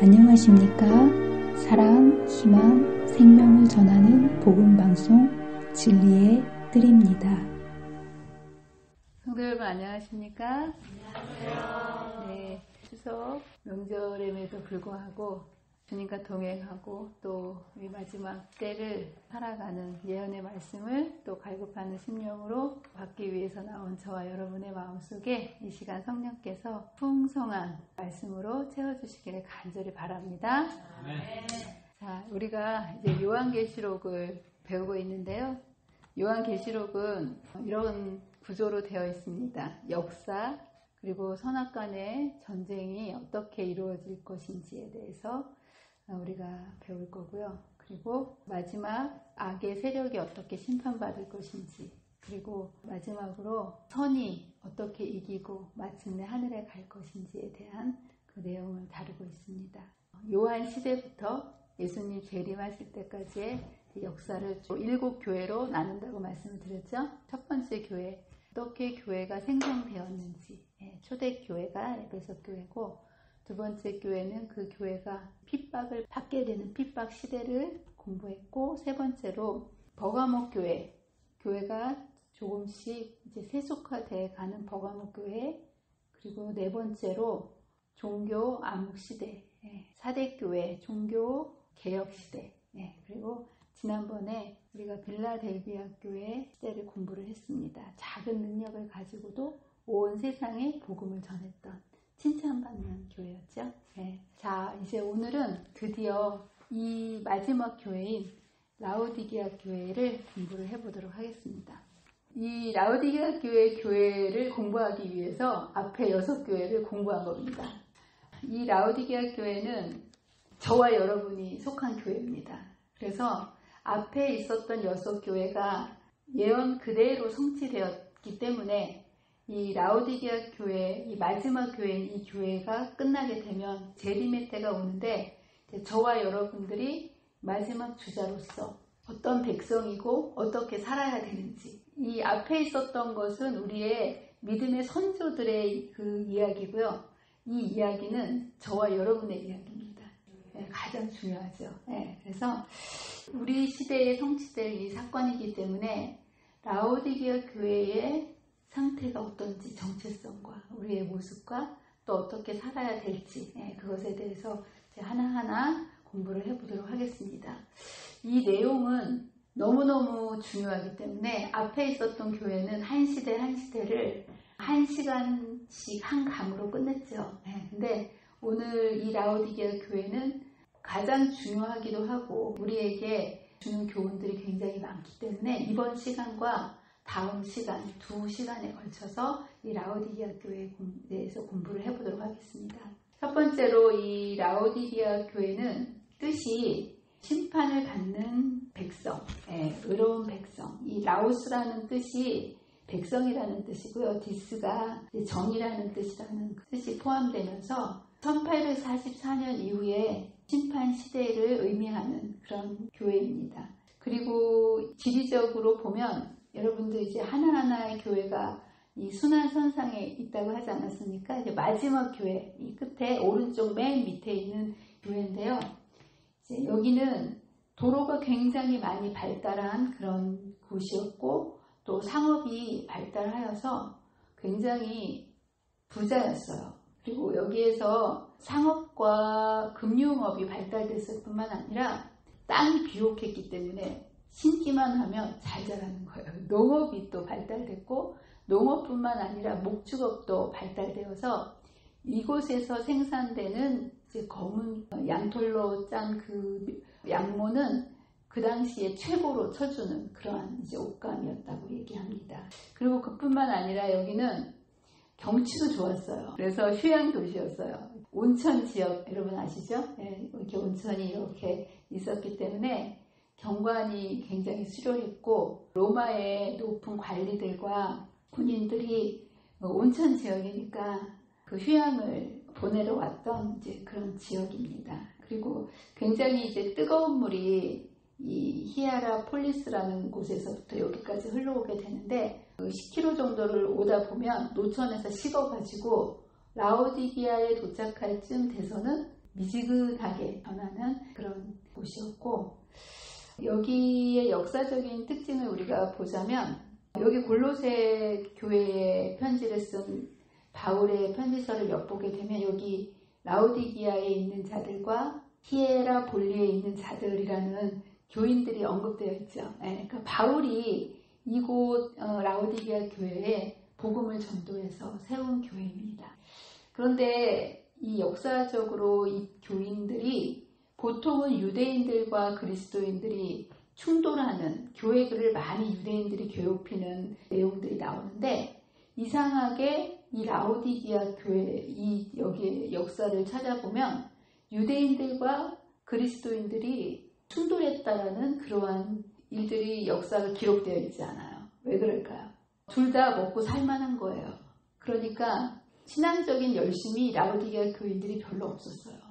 안녕하십니까? 사랑, 희망, 생명을 전하는 복음방송 진리의 뜰입니다. 성도 여러분 안녕하십니까? 안녕하세요. 네, 추석 명절임에도 불구하고 주님과 동행하고 또 이 마지막 때를 살아가는 예언의 말씀을 또 갈급하는 심령으로 받기 위해서 나온 저와 여러분의 마음속에 이 시간 성령께서 풍성한 말씀으로 채워주시기를 간절히 바랍니다. 네. 자, 우리가 이제 요한계시록을 배우고 있는데요. 요한계시록은 이런 구조로 되어 있습니다. 역사, 그리고 선악간의 전쟁이 어떻게 이루어질 것인지에 대해서 우리가 배울 거고요. 그리고 마지막 악의 세력이 어떻게 심판받을 것인지, 그리고 마지막으로 선이 어떻게 이기고 마침내 하늘에 갈 것인지에 대한 그 내용을 다루고 있습니다. 요한 시대부터 예수님 재림하실 때까지의 역사를 7교회로 나눈다고 말씀을 드렸죠. 첫 번째 교회, 어떻게 교회가 생성되었는지, 초대교회가 에베소 교회고, 두 번째 교회는 그 교회가 핍박을 받게 되는 핍박 시대를 공부했고, 세 번째로 버가모 교회, 교회가 조금씩 이제 세속화되어 가는 버가모 교회, 그리고 네 번째로 종교 암흑 시대, 사대 교회, 종교 개혁 시대, 그리고 지난번에 우리가 빌라델비아 교회 시대를 공부를 했습니다. 작은 능력을 가지고도 온 세상에 복음을 전했던 칭찬받는 교회였죠. 자, 이제 오늘은 드디어 이 마지막 교회인 라오디게아 교회를 공부를 해보도록 하겠습니다. 이 라오디게아 교회를 공부하기 위해서 앞에 6교회를 공부한 겁니다. 이 라오디게아 교회는 저와 여러분이 속한 교회입니다. 그래서 앞에 있었던 6교회가 예언 그대로 성취되었기 때문에 이 라오디게아 교회, 이 마지막 교회인 이 교회가 끝나게 되면 재림의 때가 오는데, 저와 여러분들이 마지막 주자로서 어떤 백성이고 어떻게 살아야 되는지, 이 앞에 있었던 것은 우리의 믿음의 선조들의 그 이야기고요. 이 이야기는 저와 여러분의 이야기입니다. 가장 중요하죠. 그래서 우리 시대에 성취될 이 사건이기 때문에 라오디게아 교회의 상태가 어떤지, 정체성과 우리의 모습과 또 어떻게 살아야 될지, 그것에 대해서 하나하나 공부를 해보도록 하겠습니다. 이 내용은 너무너무 중요하기 때문에 앞에 있었던 교회는 한 시대 한 시대를 1시간씩 한 강으로 끝냈죠. 근데 오늘 이 라오디게아 교회는 가장 중요하기도 하고 우리에게 주는 교훈들이 굉장히 많기 때문에 이번 시간과 다음 시간, 2시간에 걸쳐서 이 라오디게아 교회에 대해서 공부를 해보도록 하겠습니다. 첫 번째로 이 라오디게아 교회는 뜻이 심판을 받는 백성, 의로운 백성. 이 라오스라는 뜻이 백성이라는 뜻이고요. 디스가 정이라는 뜻이 포함되면서 1844년 이후에 심판 시대를 의미하는 그런 교회입니다. 그리고 지리적으로 보면 여러분들 이제 하나하나의 교회가 이 순환선상에 있다고 하지 않았습니까? 이제 마지막 교회, 이 끝에 오른쪽 맨 밑에 있는 교회인데요. 이제 여기는 도로가 굉장히 많이 발달한 그런 곳이었고, 또 상업이 발달하여서 굉장히 부자였어요. 그리고 여기에서 상업과 금융업이 발달됐을 뿐만 아니라 땅이 비옥했기 때문에 심기만 하면 잘 자라는 거예요. 농업이 또 발달됐고, 농업뿐만 아니라 목축업도 발달되어서 이곳에서 생산되는 이제 검은 양털로 짠 그 양모는 그 당시에 최고로 쳐주는 그러한 이제 옷감이었다고 얘기합니다. 그리고 그뿐만 아니라 여기는 경치도 좋았어요. 그래서 휴양 도시였어요. 온천 지역 여러분 아시죠? 이렇게 온천이 이렇게 있었기 때문에 경관이 굉장히 수려했고, 로마의 높은 관리들과 군인들이 온천 지역이니까 그 휴양을 보내러 왔던 이제 그런 지역입니다. 그리고 굉장히 이제 뜨거운 물이 이 히에라폴리스라는 곳에서부터 여기까지 흘러오게 되는데, 10km 정도를 오다 보면 노천에서 식어가지고 라오디게아에 도착할 쯤 돼서는 미지근하게 변하는 그런 곳이었고, 여기의 역사적인 특징을 우리가 보자면, 여기 골로새 교회에 편지를 쓴 바울의 편지서를 엿보게 되면 여기 라오디기아에 있는 자들과 히에라볼리에 있는 자들이라는 교인들이 언급되어 있죠. 그러니까 바울이 이곳 라오디기아 교회에 복음을 전도해서 세운 교회입니다. 그런데 이 역사적으로 이 교인들이 보통은 유대인들과 그리스도인들이 충돌하는, 교회를 많이 유대인들이 괴롭히는 내용들이 나오는데, 이상하게 이 라오디기아 교회, 여기의 역사를 찾아보면 유대인들과 그리스도인들이 충돌했다라는 그러한 일들이 역사가 기록되어 있지 않아요. 왜 그럴까요? 둘 다 먹고 살만한 거예요. 그러니까 신앙적인 열심이 라오디게아 교인들이 별로 없었어요.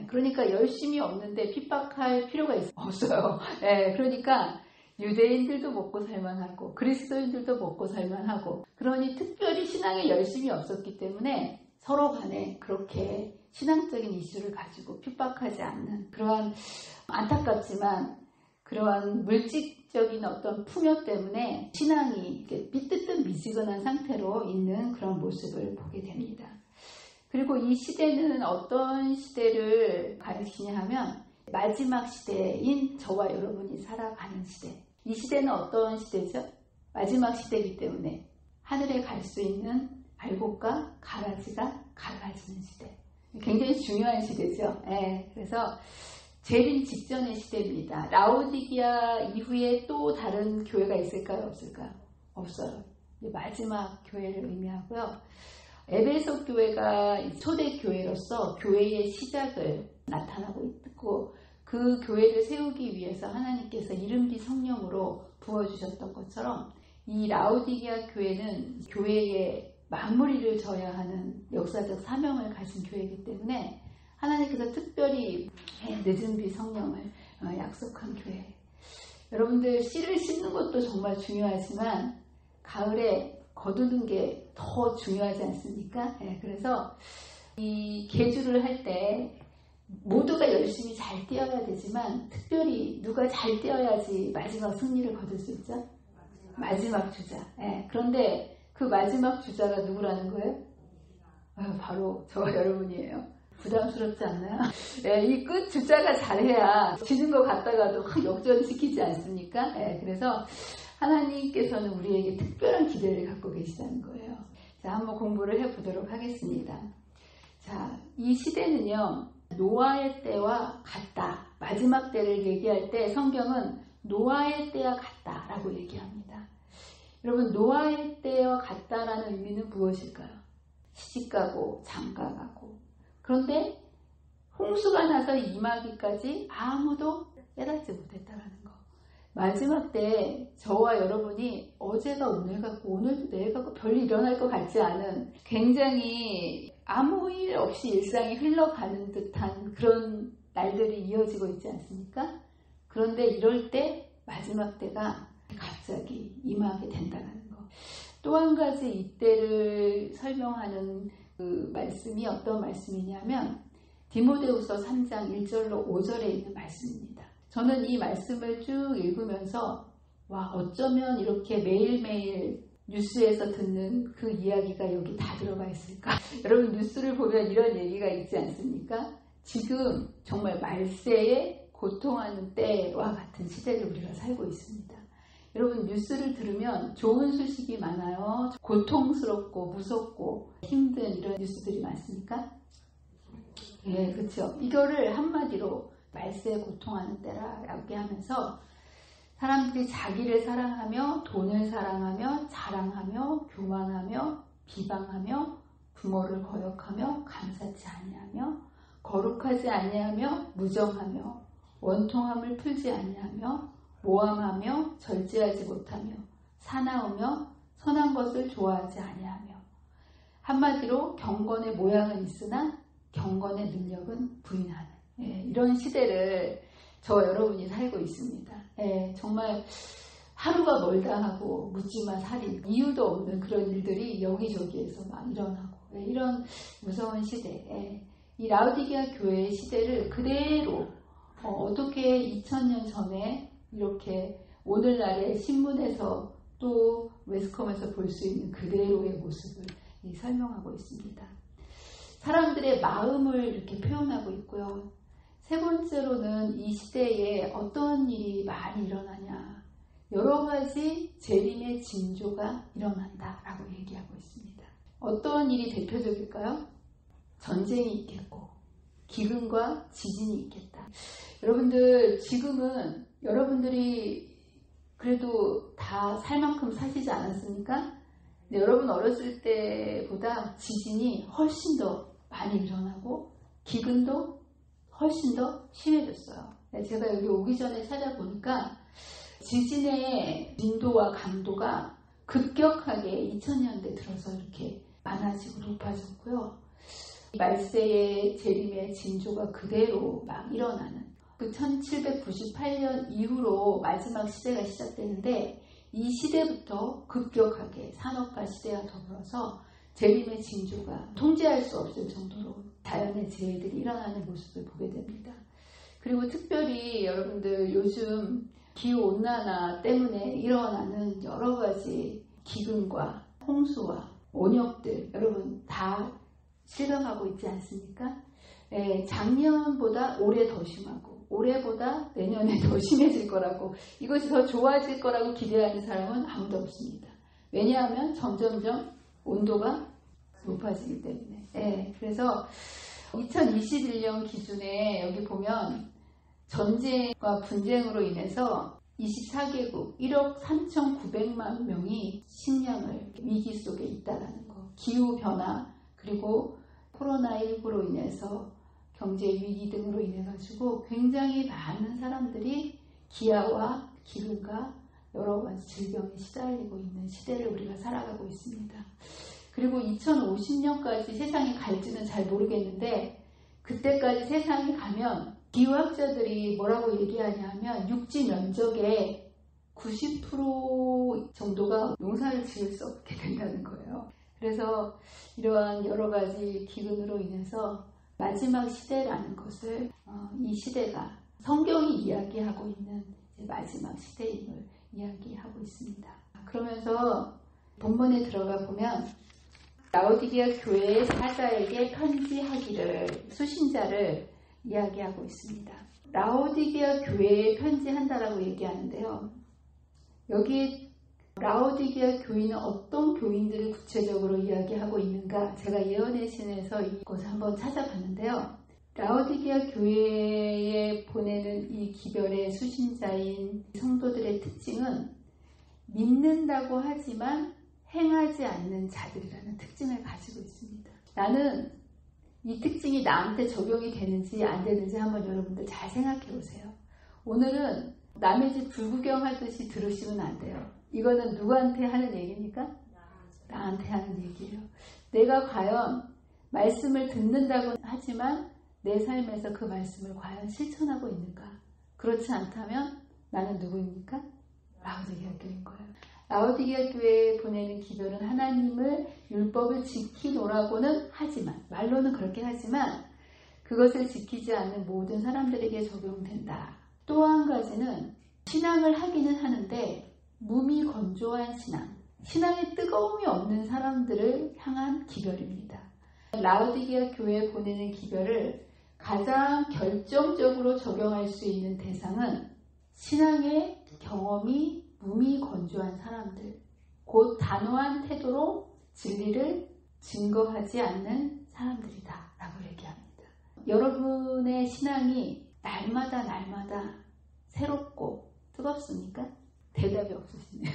그러니까 열심이 없는데 핍박할 필요가 없어요. 그러니까 유대인들도 먹고 살만하고 그리스도인들도 먹고 살만하고, 그러니 특별히 신앙에 열심이 없었기 때문에 서로 간에 그렇게 신앙적인 이슈를 가지고 핍박하지 않는, 그러한 안타깝지만 그러한 물질적인 어떤 풍요 때문에 신앙이 이렇게 삐뚤듯 미지근한 상태로 있는 그런 모습을 보게 됩니다. 그리고 이 시대는 어떤 시대를 가리키냐 하면 마지막 시대인 저와 여러분이 살아가는 시대. 이 시대는 어떤 시대죠? 마지막 시대이기 때문에 하늘에 갈 수 있는 알곡과 가라지가 갈라지는 시대. 굉장히 중요한 시대죠. 그래서 재림 직전의 시대입니다. 라오디기아 이후에 또 다른 교회가 있을까요? 없을까요? 없어요. 마지막 교회를 의미하고요. 에베소 교회가 초대 교회로서 교회의 시작을 나타나고 있고, 그 교회를 세우기 위해서 하나님께서 이름기 성령으로 부어주셨던 것처럼 이 라오디게아 교회는 교회의 마무리를 져야 하는 역사적 사명을 가진 교회이기 때문에 하나님께서 특별히 늦은 비 성령을 약속한 교회. 여러분들 씨를 심는 것도 정말 중요하지만 가을에 거두는 게 더 중요하지 않습니까? 그래서 이 계주를 할 때 모두가 열심히 잘 뛰어야 되지만 특별히 누가 잘 뛰어야지 마지막 승리를 거둘 수 있죠? 마지막 주자. 그런데 그 마지막 주자가 누구라는 거예요? 바로 저와 여러분이에요. 부담스럽지 않나요? 이 끝 주자가 잘해야 지는 것 같다가도 역전시키지 않습니까? 그래서 하나님께서는 우리에게 특별한 기대를 갖고 계시다는 거예요. 자, 한번 공부를 해보도록 하겠습니다. 자, 이 시대는요, 노아의 때와 같다. 마지막 때를 얘기할 때 성경은 노아의 때와 같다라고 얘기합니다. 여러분, 노아의 때와 같다라는 의미는 무엇일까요? 시집가고 장가가고. 그런데 홍수가 나서 임하기까지 아무도 깨닫지 못했다라는 거. 마지막 때 저와 여러분이 어제가 오늘 같고 오늘도 내일 같고 별일 일어날 것 같지 않은, 굉장히 아무 일 없이 일상이 흘러가는 듯한 그런 날들이 이어지고 있지 않습니까? 그런데 이럴 때 마지막 때가 갑자기 임하게 된다는 거. 또 한 가지 이때를 설명하는 그 말씀이 어떤 말씀이냐면 디모데후서 3장 1절로 5절에 있는 말씀입니다. 저는 이 말씀을 쭉 읽으면서 와, 어쩌면 이렇게 매일매일 뉴스에서 듣는 그 이야기가 여기 다 들어가 있을까? 여러분, 뉴스를 보면 이런 얘기가 있지 않습니까? 지금 정말 말세에 고통하는 때와 같은 시대를 우리가 살고 있습니다. 여러분, 뉴스를 들으면 좋은 소식이 많아요. 고통스럽고 무섭고 힘든 이런 뉴스들이 많습니까? 그렇죠. 이거를 한마디로 말세에 고통하는 때라고 하면서 사람들이 자기를 사랑하며 돈을 사랑하며 자랑하며 교만하며 비방하며 부모를 거역하며 감사치 아니하며 거룩하지 아니하며 무정하며 원통함을 풀지 아니하며 모함하며 절제하지 못하며 사나우며 선한 것을 좋아하지 아니하며, 한마디로 경건의 모양은 있으나 경건의 능력은 부인하는 이런 시대를 저와 여러분이 살고 있습니다. 정말 하루가 멀다 하고 묻지마 살인, 이유도 없는 그런 일들이 여기저기에서 막 일어나고 이런 무서운 시대에 이 라오디게아 교회의 시대를 그대로 어떻게 2000년 전에 이렇게 오늘날의 신문에서 또 매스컴에서 볼 수 있는 그대로의 모습을 설명하고 있습니다. 사람들의 마음을 이렇게 표현하고 있고요. 세 번째로는 이 시대에 어떤 일이 많이 일어나냐. 여러 가지 재림의 징조가 일어난다라고 얘기하고 있습니다. 어떤 일이 대표적일까요? 전쟁이 있겠고 기근과 지진이 있겠다. 여러분들 지금은 여러분들이 그래도 다 살 만큼 사시지 않았습니까? 근데 여러분 어렸을 때보다 지진이 훨씬 더 많이 일어나고 기근도 훨씬 더 심해졌어요. 제가 여기 오기 전에 찾아보니까 지진의 빈도와 강도가 급격하게 2000년대 들어서 이렇게 많아지고 높아졌고요. 말세의 재림의 징조가 그대로 막 일어나는 그 1798년 이후로 마지막 시대가 시작되는데 이 시대부터 급격하게 산업화 시대와 더불어서 재림의 징조가 통제할 수 없을 정도로 자연의 재해들이 일어나는 모습을 보게 됩니다. 그리고 특별히 여러분들 요즘 기후온난화 때문에 일어나는 여러 가지 기근과 홍수와 온역들 여러분 다 실감하고 있지 않습니까? 작년보다 올해 더 심하고 올해보다 내년에 더 심해질 거라고 이것이 더 좋아질 거라고 기대하는 사람은 아무도 없습니다. 왜냐하면 점점점 온도가 높아지기 때문에. 그래서 2021년 기준에 여기 보면 전쟁과 분쟁으로 인해서 24개국 1억 3,900만 명이 식량을 위기 속에 있다라는 거. 기후변화 그리고 코로나19로 인해서 경제 위기 등으로 인해 가지고 굉장히 많은 사람들이 기아와 기근과 여러 가지 질병에 시달리고 있는 시대를 우리가 살아가고 있습니다. 그리고 2050년까지 세상이 갈지는 잘 모르겠는데 그때까지 세상이 가면 기후학자들이 뭐라고 얘기하냐면 육지 면적의 90% 정도가 농사를 지을 수 없게 된다는 거예요. 그래서 이러한 여러 가지 기근으로 인해서 마지막 시대라는 것을 이 시대가 성경이 이야기하고 있는 마지막 시대임을 이야기하고 있습니다. 그러면서 본문에 들어가 보면 라오디게아 교회의 사자에게 편지하기를 수신자를 이야기하고 있습니다. 라오디게아 교회에 편지한다라고 얘기하는데요. 여기 라오디게아 교인은 어떤 교인들을 구체적으로 이야기하고 있는가 제가 예언의 신에서 이것을 한번 찾아봤는데요. 라오디게아 교회에 보내는 이 기별의 수신자인 성도들의 특징은 믿는다고 하지만 행하지 않는 자들이라는 특징을 가지고 있습니다. 나는 이 특징이 나한테 적용이 되는지 안 되는지 한번 여러분들 잘 생각해 보세요. 오늘은 남의 집 불구경하듯이 들으시면 안 돼요. 이거는 누구한테 하는 얘기입니까? 나한테 하는 얘기예요. 내가 과연 말씀을 듣는다고 하지만 내 삶에서 그 말씀을 과연 실천하고 있는가? 그렇지 않다면 나는 누구입니까? 라오디게아 교회인 거예요. 라오디게아 교회에 보내는 기별은 하나님을 율법을 지키노라고는 하지만 말로는 그렇게 하지만 그것을 지키지 않는 모든 사람들에게 적용된다. 또 한 가지는 신앙을 하기는 하는데 몸이 건조한 신앙에 뜨거움이 없는 사람들을 향한 기별입니다. 라오디게아 교회에 보내는 기별을 가장 결정적으로 적용할 수 있는 대상은 신앙의 경험이 몸이 건조한 사람들, 곧 단호한 태도로 진리를 증거하지 않는 사람들이다 라고 얘기합니다. 여러분의 신앙이 날마다 새롭고 뜨겁습니까? 대답이 없으시네요.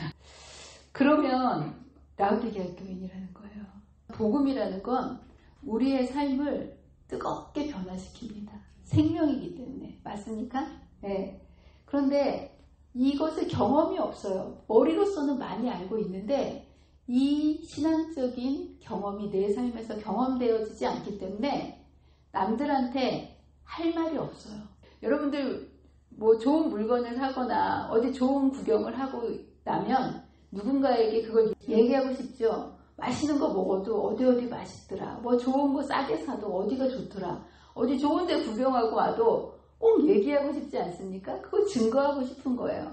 그러면 라오디게아 교인이라는 거예요. 복음이라는 건 우리의 삶을 뜨겁게 변화시킵니다. 생명이기 때문에. 맞습니까? 네. 그런데 이것을 경험이 없어요. 머리로서는 많이 알고 있는데 이 신앙적인 경험이 내 삶에서 경험되어지지 않기 때문에 남들한테 할 말이 없어요. 여러분들 뭐 좋은 물건을 사거나 어디 좋은 구경을 하고 나면 누군가에게 그걸 얘기하고 싶죠. 맛있는 거 먹어도 어디 맛있더라. 뭐 좋은 거 싸게 사도 어디가 좋더라. 어디 좋은 데 구경하고 와도 꼭 얘기하고 싶지 않습니까? 그거 증거하고 싶은 거예요.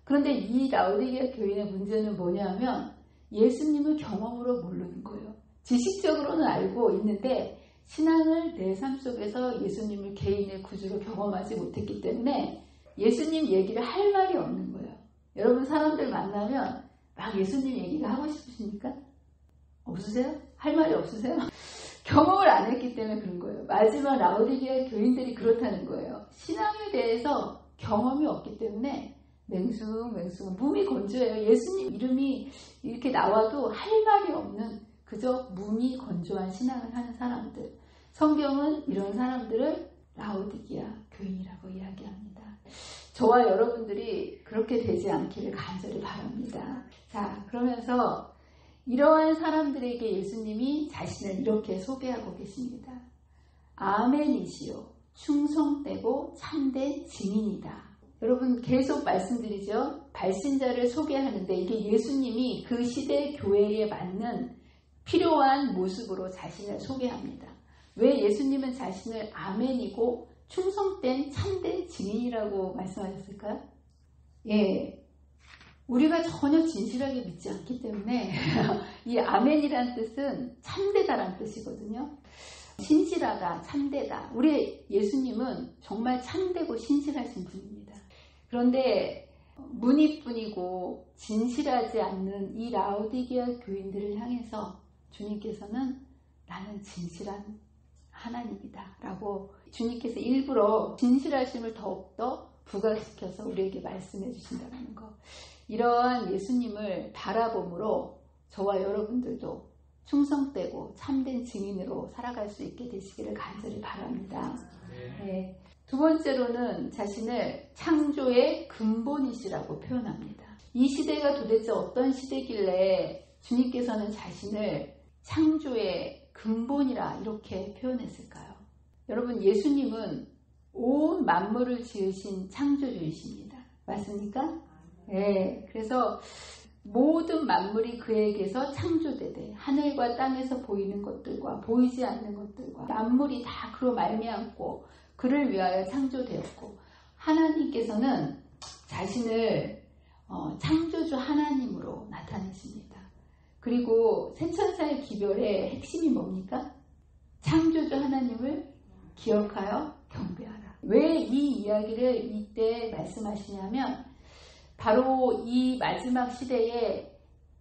그런데 이 라오디게아 교인의 문제는 뭐냐면 예수님을 경험으로 모르는 거예요. 지식적으로는 알고 있는데 신앙을 내 삶 속에서 예수님을 개인의 구주로 경험하지 못했기 때문에 예수님 얘기를 할 말이 없는 거예요. 여러분 사람들 만나면 막 예수님 얘기가 하고 싶으십니까? 없으세요? 할 말이 없으세요? 경험을 안 했기 때문에 그런 거예요. 마지막 라오디게아 교인들이 그렇다는 거예요. 신앙에 대해서 경험이 없기 때문에 맹숭맹숭 몸이 건조해요. 예수님 이름이 이렇게 나와도 할 말이 없는 그저 몸이 건조한 신앙을 하는 사람들. 성경은 이런 사람들을 라오디게아 교인이라고 이야기합니다. 저와 여러분들이 그렇게 되지 않기를 간절히 바랍니다. 자, 그러면서 이러한 사람들에게 예수님이 자신을 이렇게 소개하고 계십니다. 아멘이시요 충성되고 참된 증인이다. 여러분 계속 말씀드리죠. 발신자를 소개하는데 이게 예수님이 그 시대 교회에 맞는 필요한 모습으로 자신을 소개합니다. 왜 예수님은 자신을 아멘이고 충성된 참된 증인이라고 말씀하셨을까요? 예, 우리가 전혀 진실하게 믿지 않기 때문에 이 아멘이라는 뜻은 참되다라는 뜻이거든요. 신실하다, 참되다. 우리 예수님은 정말 참되고 신실하신 분입니다. 그런데 문이뿐이고 진실하지 않는 이 라오디게아 교인들을 향해서 주님께서는 나는 진실한 하나님이다 라고 주님께서 일부러 진실하심을 더욱더 부각시켜서 우리에게 말씀해 주신다는 것. 이러한 예수님을 바라봄으로 저와 여러분들도 충성되고 참된 증인으로 살아갈 수 있게 되시기를 간절히 바랍니다. 네. 두 번째로는 자신을 창조의 근본이시라고 표현합니다. 이 시대가 도대체 어떤 시대길래 주님께서는 자신을 창조의 근본이라 이렇게 표현했을까요? 여러분 예수님은 온 만물을 지으신 창조주이십니다. 맞습니까? 네. 그래서 모든 만물이 그에게서 창조되되 하늘과 땅에서 보이는 것들과 보이지 않는 것들과 만물이 다 그로 말미암고 그를 위하여 창조되었고 하나님께서는 자신을 창조주 하나님으로 나타내십니다. 그리고 새천사의 기별의 핵심이 뭡니까? 창조주 하나님을 기억하여 경배하라. 왜 이 이야기를 이때 말씀하시냐면 바로 이 마지막 시대에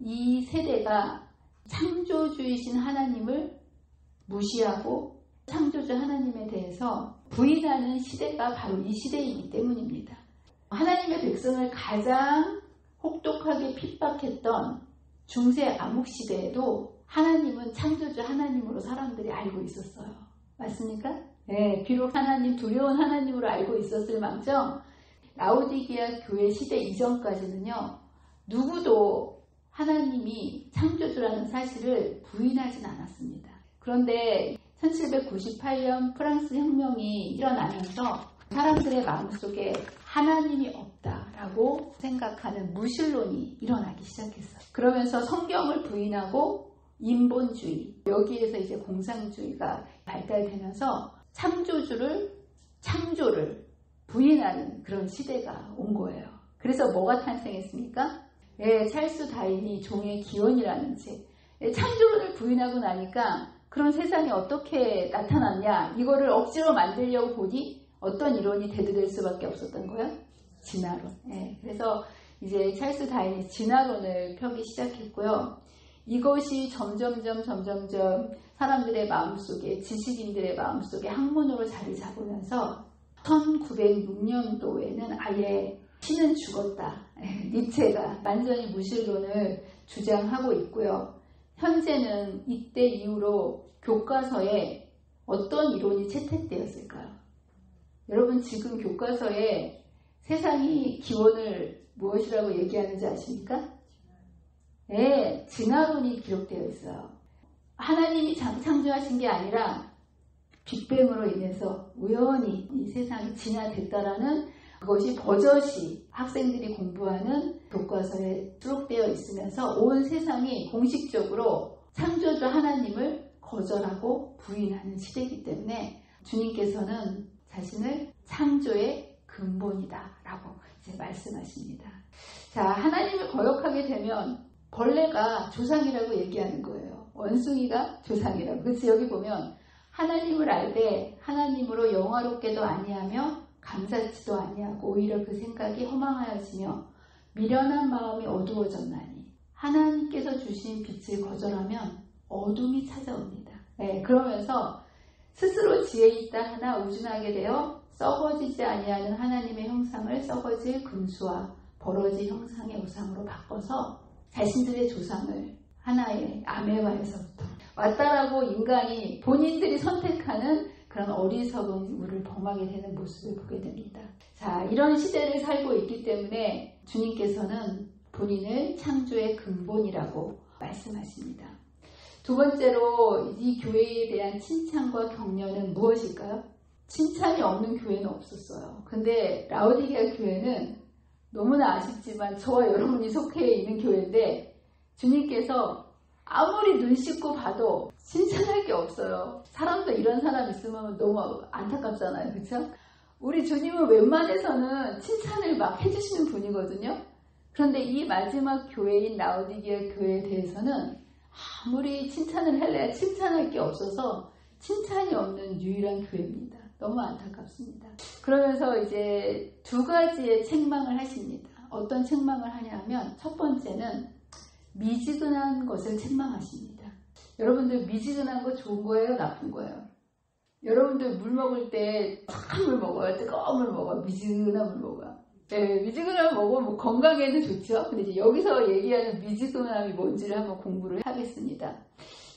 이 세대가 창조주이신 하나님을 무시하고 창조주 하나님에 대해서 부인하는 시대가 바로 이 시대이기 때문입니다. 하나님의 백성을 가장 혹독하게 핍박했던 중세 암흑 시대에도 하나님은 창조주 하나님으로 사람들이 알고 있었어요. 맞습니까? 네, 비록 하나님 두려운 하나님으로 알고 있었을 망정 라오디게아 교회 시대 이전까지는요. 누구도 하나님이 창조주라는 사실을 부인하진 않았습니다. 그런데 1798년 프랑스 혁명이 일어나면서 사람들의 마음속에 하나님이 없다라고 생각하는 무신론이 일어나기 시작했어요. 그러면서 성경을 부인하고 인본주의, 여기에서 이제 공산주의가 발달되면서 창조를 부인하는 그런 시대가 온 거예요. 그래서 뭐가 탄생했습니까? 찰스 다윈이 종의 기원이라는 책. 창조론을 부인하고 나니까 그런 세상이 어떻게 나타났냐, 이거를 억지로 만들려고 보니 어떤 이론이 대두될 수밖에 없었던 거예요? 진화론. 그래서 이제 찰스 다윈이 진화론을 펴기 시작했고요. 이것이 점점 사람들의 마음속에, 지식인들의 마음속에 학문으로 자리 잡으면서 1906년도에는 아예 신은 죽었다. 니체가 완전히 무신론을 주장하고 있고요. 현재는 이때 이후로 교과서에 어떤 이론이 채택되었을까요? 여러분 지금 교과서에 세상이 기원을 무엇이라고 얘기하는지 아십니까? 네, 진화론이 기록되어 있어요. 하나님이 창조하신 게 아니라 빅뱅으로 인해서 우연히 이 세상이 진화됐다라는 그것이 버젓이 학생들이 공부하는 교과서에 수록되어 있으면서 온 세상이 공식적으로 창조주 하나님을 거절하고 부인하는 시대이기 때문에 주님께서는 자신을 창조의 근본이다 라고 이제 말씀하십니다. 자, 하나님을 거역하게 되면 벌레가 조상이라고 얘기하는 거예요. 원숭이가 조상이라고. 그래서 여기 보면 하나님을 알되 하나님으로 영화롭게도 아니하며 감사치도 아니하고 오히려 그 생각이 허망하여지며 미련한 마음이 어두워졌나니 하나님께서 주신 빛을 거절하면 어둠이 찾아옵니다. 네, 그러면서 스스로 지혜 있다 하나 우준하게 되어 썩어지지 아니하는 하나님의 형상을 썩어질 금수와 버러지 형상의 우상으로 바꿔서 자신들의 조상을 하나의 아메바에서부터 왔다라고 인간이 본인들이 선택하는 그런 어리석은 우를 범하게 되는 모습을 보게 됩니다. 자, 이런 시대를 살고 있기 때문에 주님께서는 본인을 창조의 근본이라고 말씀하십니다. 두 번째로 이 교회에 대한 칭찬과 격려는 무엇일까요? 칭찬이 없는 교회는 없었어요. 근데 라오디게아 교회는 너무나 아쉽지만 저와 여러분이 속해 있는 교회인데 주님께서 아무리 눈 씻고 봐도 칭찬할 게 없어요. 사람도 이런 사람 있으면 너무 안타깝잖아요. 그렇죠? 우리 주님은 웬만해서는 칭찬을 막 해주시는 분이거든요. 그런데 이 마지막 교회인 라오디게아 교회에 대해서는 아무리 칭찬을 할래야 칭찬할 게 없어서 칭찬이 없는 유일한 교회입니다. 너무 안타깝습니다. 그러면서 이제 두 가지의 책망을 하십니다. 어떤 책망을 하냐면 첫 번째는 미지근한 것을 책망하십니다. 여러분들 미지근한 거 좋은 거예요? 나쁜 거예요? 여러분들 물 먹을 때 착한 물 먹어요? 뜨거운 물 먹어요? 미지근한 물 먹어요? 네, 미지근함을 먹으면 뭐 건강에는 좋죠. 근데 이제 여기서 얘기하는 미지근함이 뭔지를 한번 공부를 하겠습니다.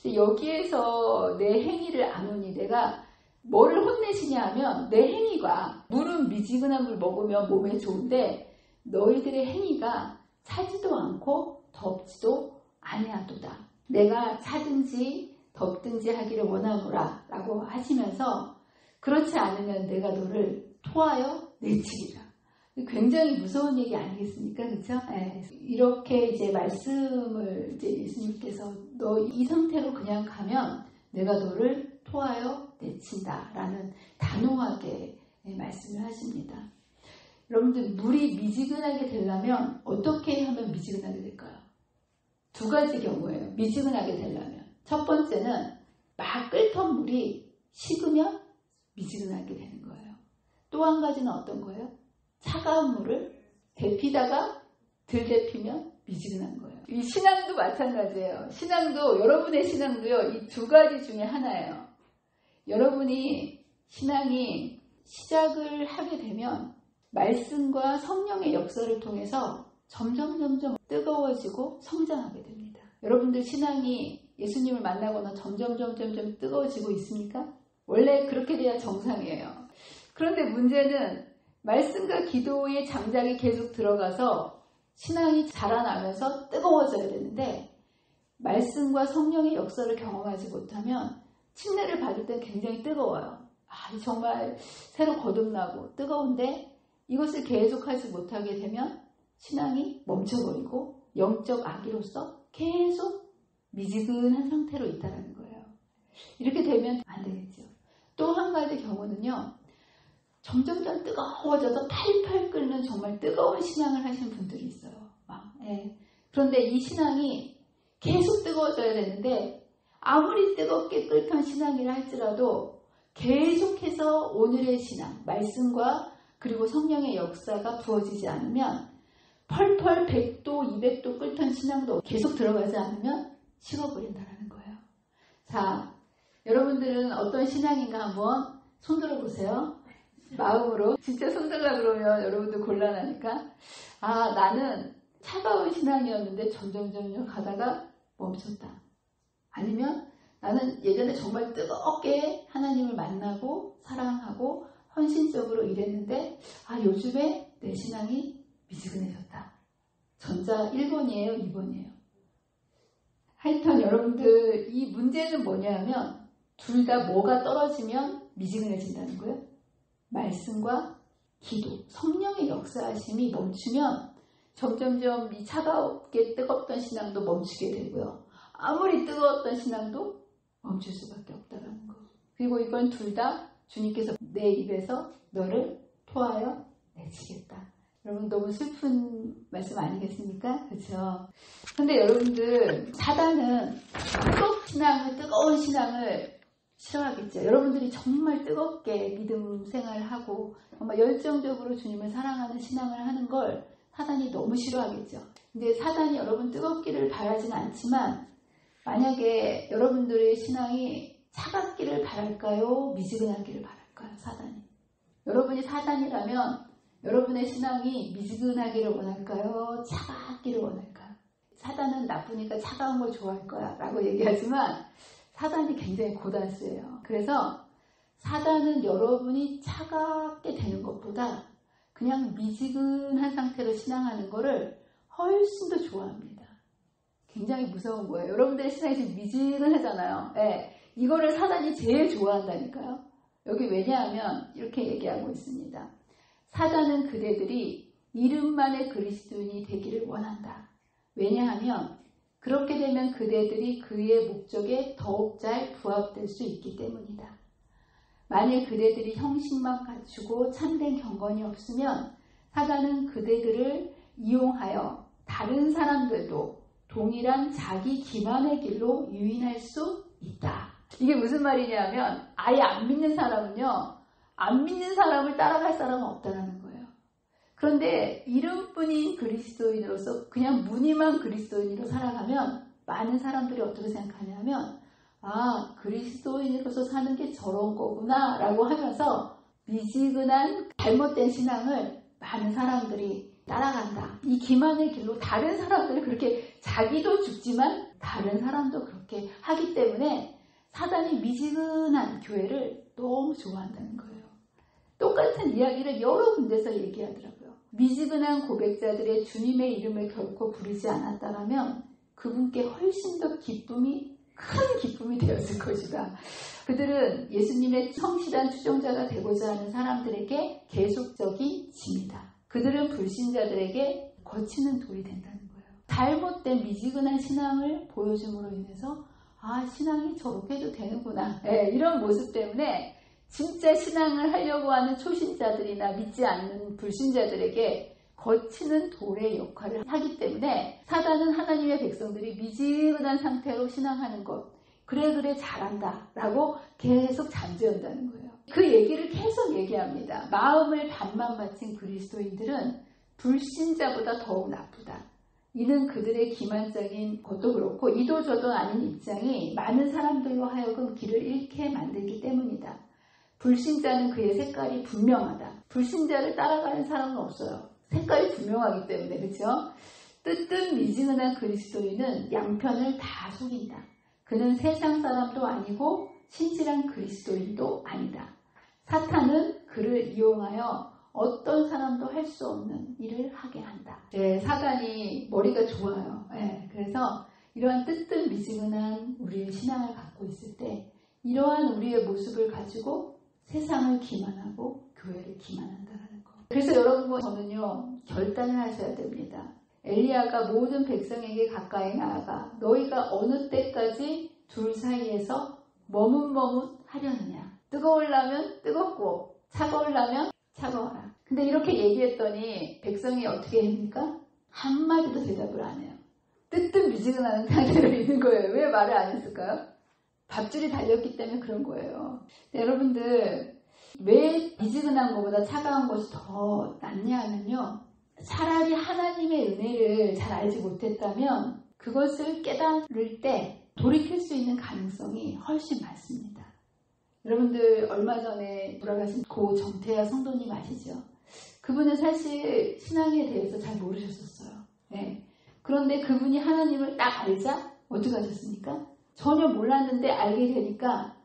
여기에서 내 행위를 아노니 내가 뭐를 혼내시냐 하면 내 행위가 물은 미지근한 물 먹으면 몸에 좋은데 너희들의 행위가 차지도 않고 덥지도 아니하도다. 내가 차든지 덥든지 하기를 원하노라 라고 하시면서 그렇지 않으면 내가 너를 토하여 내치리라. 굉장히 무서운 얘기 아니겠습니까? 그렇죠? 네. 이렇게 이제 말씀을 이제 예수님께서 너 이 상태로 그냥 가면 내가 너를 토하여 내친다라는 단호하게 말씀을 하십니다. 여러분들 물이 미지근하게 되려면 어떻게 하면 미지근하게 될까요? 두 가지 경우예요. 미지근하게 되려면 첫 번째는 막 끓던 물이 식으면 미지근하게 되는 거예요. 또 한 가지는 어떤 거예요? 차가운 물을 데피다가 덜 데피면 미지근한 거예요. 이 신앙도 마찬가지예요. 신앙도 여러분의 신앙도요. 이 두 가지 중에 하나예요. 여러분이 신앙이 시작을 하게 되면 말씀과 성령의 역사를 통해서 점점 뜨거워지고 성장하게 됩니다. 여러분들 신앙이 예수님을 만나거나 점점 뜨거워지고 있습니까? 원래 그렇게 돼야 정상이에요. 그런데 문제는 말씀과 기도의 장작이 계속 들어가서 신앙이 자라나면서 뜨거워져야 되는데 말씀과 성령의 역사를 경험하지 못하면 침례를 받을 땐 굉장히 뜨거워요. 정말 새로 거듭나고 뜨거운데 이것을 계속하지 못하게 되면 신앙이 멈춰버리고 영적 아기로서 계속 미지근한 상태로 있다는 거예요. 이렇게 되면 안 되겠죠. 또 한 가지 경우는요. 점점 뜨거워져서 팔팔 끓는 정말 뜨거운 신앙을 하신 분들이 있어요. 그런데 이 신앙이 계속 뜨거워져야 되는데 아무리 뜨겁게 끓던 신앙이라 할지라도 계속해서 오늘의 신앙, 말씀과 그리고 성령의 역사가 부어지지 않으면 펄펄 100도, 200도 끓던 신앙도 계속 들어가지 않으면 식어버린다는 거예요. 자, 여러분들은 어떤 신앙인가 한번 손들어 보세요. 마음으로. 진짜 손들라 그러면 여러분들 곤란하니까. 나는 차가운 신앙이었는데 점점 가다가 멈췄다. 아니면 나는 예전에 정말 뜨겁게 하나님을 만나고 사랑하고 헌신적으로 일했는데 요즘에 내 신앙이 미지근해졌다. 전자 1번이에요? 2번이에요? 하여튼 여러분들 이 문제는 뭐냐면 둘 다 뭐가 떨어지면 미지근해진다는 거예요. 말씀과 기도, 성령의 역사하심이 멈추면 점점점 이 차가웠게 뜨겁던 신앙도 멈추게 되고요. 아무리 뜨거웠던 신앙도 멈출 수밖에 없다라는 거. 그리고 이건 둘 다 주님께서 내 입에서 너를 토하여 내치겠다. 여러분 너무 슬픈 말씀 아니겠습니까? 그렇죠? 근데 여러분들 사단은 뜨거운 신앙을 싫어하겠죠. 여러분들이 정말 뜨겁게 믿음 생활을 하고 정말 열정적으로 주님을 사랑하는 신앙을 하는 걸 사단이 너무 싫어하겠죠. 근데 사단이 여러분 뜨겁기를 바라지는 않지만 만약에 여러분들의 신앙이 차갑기를 바랄까요? 미지근하기를 바랄까요? 사단이. 여러분이 사단이라면 여러분의 신앙이 미지근하기를 원할까요? 차갑기를 원할까요? 사단은 나쁘니까 차가운 걸 좋아할 거야 라고 얘기하지만 사단이 굉장히 고단수예요. 그래서 사단은 여러분이 차갑게 되는 것보다 그냥 미지근한 상태로 신앙하는 거를 훨씬 더 좋아합니다. 굉장히 무서운 거예요. 여러분들의 신앙이 지금 미지근하잖아요. 네, 이거를 사단이 제일 좋아한다니까요. 여기 왜냐하면 이렇게 얘기하고 있습니다. 사단은 그대들이 이름만의 그리스도인이 되기를 원한다. 왜냐하면 그렇게 되면 그대들이 그의 목적에 더욱 잘 부합될 수 있기 때문이다. 만일 그대들이 형식만 갖추고 참된 경건이 없으면 사단은 그대들을 이용하여 다른 사람들도 동일한 자기 기만의 길로 유인할 수 있다. 이게 무슨 말이냐면 아예 안 믿는 사람은요. 안 믿는 사람을 따라갈 사람은 없다는 거예요. 그런데 이름뿐인 그리스도인으로서 그냥 무늬만 그리스도인으로 살아가면 많은 사람들이 어떻게 생각하냐면 아, 그리스도인으로서 사는 게 저런 거구나 라고 하면서 미지근한 잘못된 신앙을 많은 사람들이 따라간다. 이 기만의 길로 다른 사람들이 그렇게 자기도 죽지만 다른 사람도 그렇게 하기 때문에 사단이 미지근한 교회를 너무 좋아한다는 거예요. 똑같은 이야기를 여러 군데서 얘기하더라고요. 미지근한 고백자들의 주님의 이름을 결코 부르지 않았다면 그분께 훨씬 더 큰 기쁨이 되었을 것이다. 그들은 예수님의 성실한 추종자가 되고자 하는 사람들에게 계속적인 짐이다. 그들은 불신자들에게 거치는 돌이 된다는 거예요. 잘못된 미지근한 신앙을 보여줌으로 인해서 아, 신앙이 저렇게 해도 되는구나. 네, 이런 모습 때문에 진짜 신앙을 하려고 하는 초신자들이나 믿지 않는 불신자들에게 거치는 돌의 역할을 하기 때문에 사단은 하나님의 백성들이 미지근한 상태로 신앙하는 것 그래 잘한다 라고 계속 잠재운다는 거예요. 그 얘기를 계속 얘기합니다. 마음을 반만 바친 그리스도인들은 불신자보다 더욱 나쁘다. 이는 그들의 기만적인 것도 그렇고 이도저도 아닌 입장이 많은 사람들로 하여금 길을 잃게 만들기 때문이다. 불신자는 그의 색깔이 분명하다. 불신자를 따라가는 사람은 없어요. 색깔이 분명하기 때문에. 그렇죠? 뜨뜻 미지근한 그리스도인은 양편을 다 속인다. 그는 세상 사람도 아니고 신실한 그리스도인도 아니다. 사탄은 그를 이용하여 어떤 사람도 할 수 없는 일을 하게 한다. 네, 사단이 머리가 좋아요. 네, 그래서 이러한 뜨뜻 미지근한 우리의 신앙을 갖고 있을 때 이러한 우리의 모습을 가지고 세상을 기만하고 교회를 기만한다는 거. 그래서 여러분 저는요 결단을 하셔야 됩니다. 엘리야가 모든 백성에게 가까이 나아가 너희가 어느 때까지 둘 사이에서 머뭇머뭇하려느냐. 뜨거우려면 뜨겁고 차가우려면 차가워라. 근데 이렇게 얘기했더니 백성이 어떻게 합니까? 한마디도 대답을 안 해요. 뜨뜻 미지근한 상태로 있는 거예요. 왜 말을 안 했을까요? 밥줄이 달렸기 때문에 그런 거예요. 여러분들 왜 미지근한 것보다 차가운 것이 더 낫냐 하면요. 차라리 하나님의 은혜를 잘 알지 못했다면 그것을 깨달을 때 돌이킬 수 있는 가능성이 훨씬 많습니다. 여러분들 얼마 전에 돌아가신 고 정태야 성도님 아시죠? 그분은 사실 신앙에 대해서 잘 모르셨었어요. 네. 그런데 그분이 하나님을 딱 알자 어떻게 하셨습니까? 전혀 몰랐는데 알게 되니까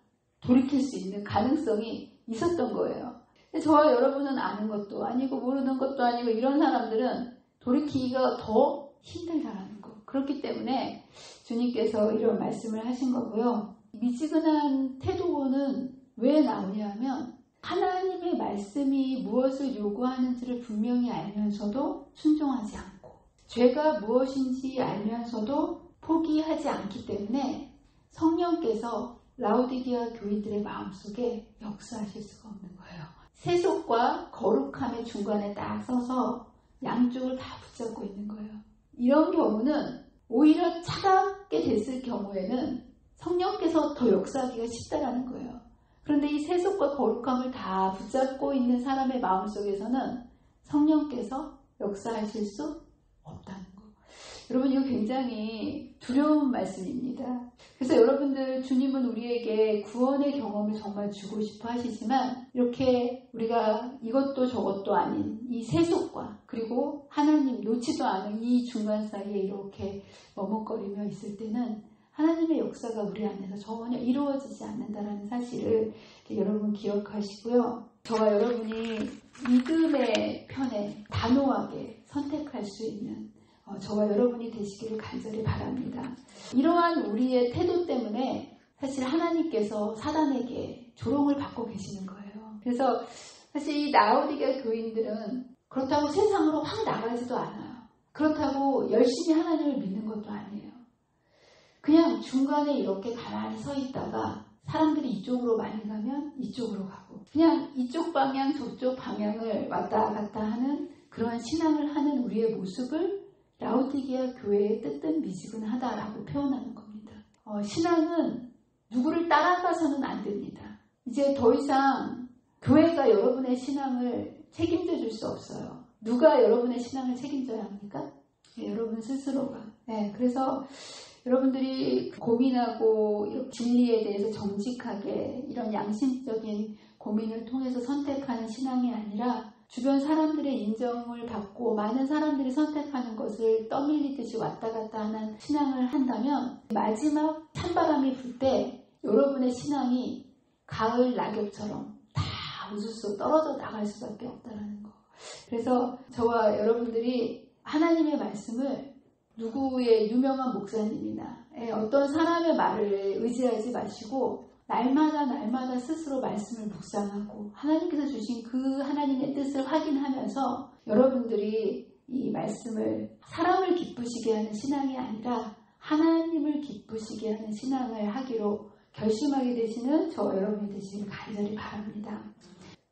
돌이킬 수 있는 가능성이 있었던 거예요. 저와 여러분은 아는 것도 아니고 모르는 것도 아니고 이런 사람들은 돌이키기가 더 힘들다라는 거. 그렇기 때문에 주님께서 이런 말씀을 하신 거고요. 미지근한 태도는 왜 나오냐 하면 하나님의 말씀이 무엇을 요구하는지를 분명히 알면서도 순종하지 않고 죄가 무엇인지 알면서도 포기하지 않기 때문에 성령께서 라오디게아 교인들의 마음속에 역사하실 수가 없는 거예요. 세속과 거룩함의 중간에 딱 서서 양쪽을 다 붙잡고 있는 거예요. 이런 경우는 오히려 차갑게 됐을 경우에는 성령께서 더 역사하기가 쉽다라는 거예요. 그런데 이 세속과 거룩함을 다 붙잡고 있는 사람의 마음속에서는 성령께서 역사하실 수 없다는 거. 여러분, 이거 굉장히 두려운 말씀입니다. 그래서 여러분들, 주님은 우리에게 구원의 경험을 정말 주고 싶어 하시지만 이렇게 우리가 이것도 저것도 아닌 이 세속과 그리고 하나님 놓지도 않은 이 중간 사이에 이렇게 머뭇거리며 있을 때는 하나님의 역사가 우리 안에서 전혀 이루어지지 않는다는 사실을 여러분 기억하시고요. 저와 여러분이 믿음의 편에 단호하게 선택할 수 있는 저와 여러분이 되시기를 간절히 바랍니다. 이러한 우리의 태도 때문에 사실 하나님께서 사단에게 조롱을 받고 계시는 거예요. 그래서 사실 이 라오디게아 교인들은 그렇다고 세상으로 확 나가지도 않아요. 그렇다고 열심히 하나님을 믿는 것도 아니에요. 그냥 중간에 이렇게 가만히 서 있다가 사람들이 이쪽으로 많이 가면 이쪽으로 가고 그냥 이쪽 방향 저쪽 방향을 왔다 갔다 하는 그러한 신앙을 하는 우리의 모습을 라오디게아 교회의 뜨뜻미지근하다라고 표현하는 겁니다. 신앙은 누구를 따라가서는 안 됩니다. 이제 더 이상 교회가 여러분의 신앙을 책임져 줄 수 없어요. 누가 여러분의 신앙을 책임져야 합니까? 여러분 스스로가. 그래서 여러분들이 고민하고 진리에 대해서 정직하게 이런 양심적인 고민을 통해서 선택하는 신앙이 아니라 주변 사람들의 인정을 받고 많은 사람들이 선택하는 것을 떠밀리듯이 왔다 갔다 하는 신앙을 한다면 마지막 찬바람이 불 때 여러분의 신앙이 가을 낙엽처럼 다 우수수 떨어져 나갈 수밖에 없다는 거. 그래서 저와 여러분들이 하나님의 말씀을 누구의 유명한 목사님이나 어떤 사람의 말을 의지하지 마시고 날마다 스스로 말씀을 묵상하고 하나님께서 주신 그 하나님의 뜻을 확인하면서 여러분들이 이 말씀을 사람을 기쁘시게 하는 신앙이 아니라 하나님을 기쁘시게 하는 신앙을 하기로 결심하게 되시는 저와 여러분이 되시길 간절히 바랍니다.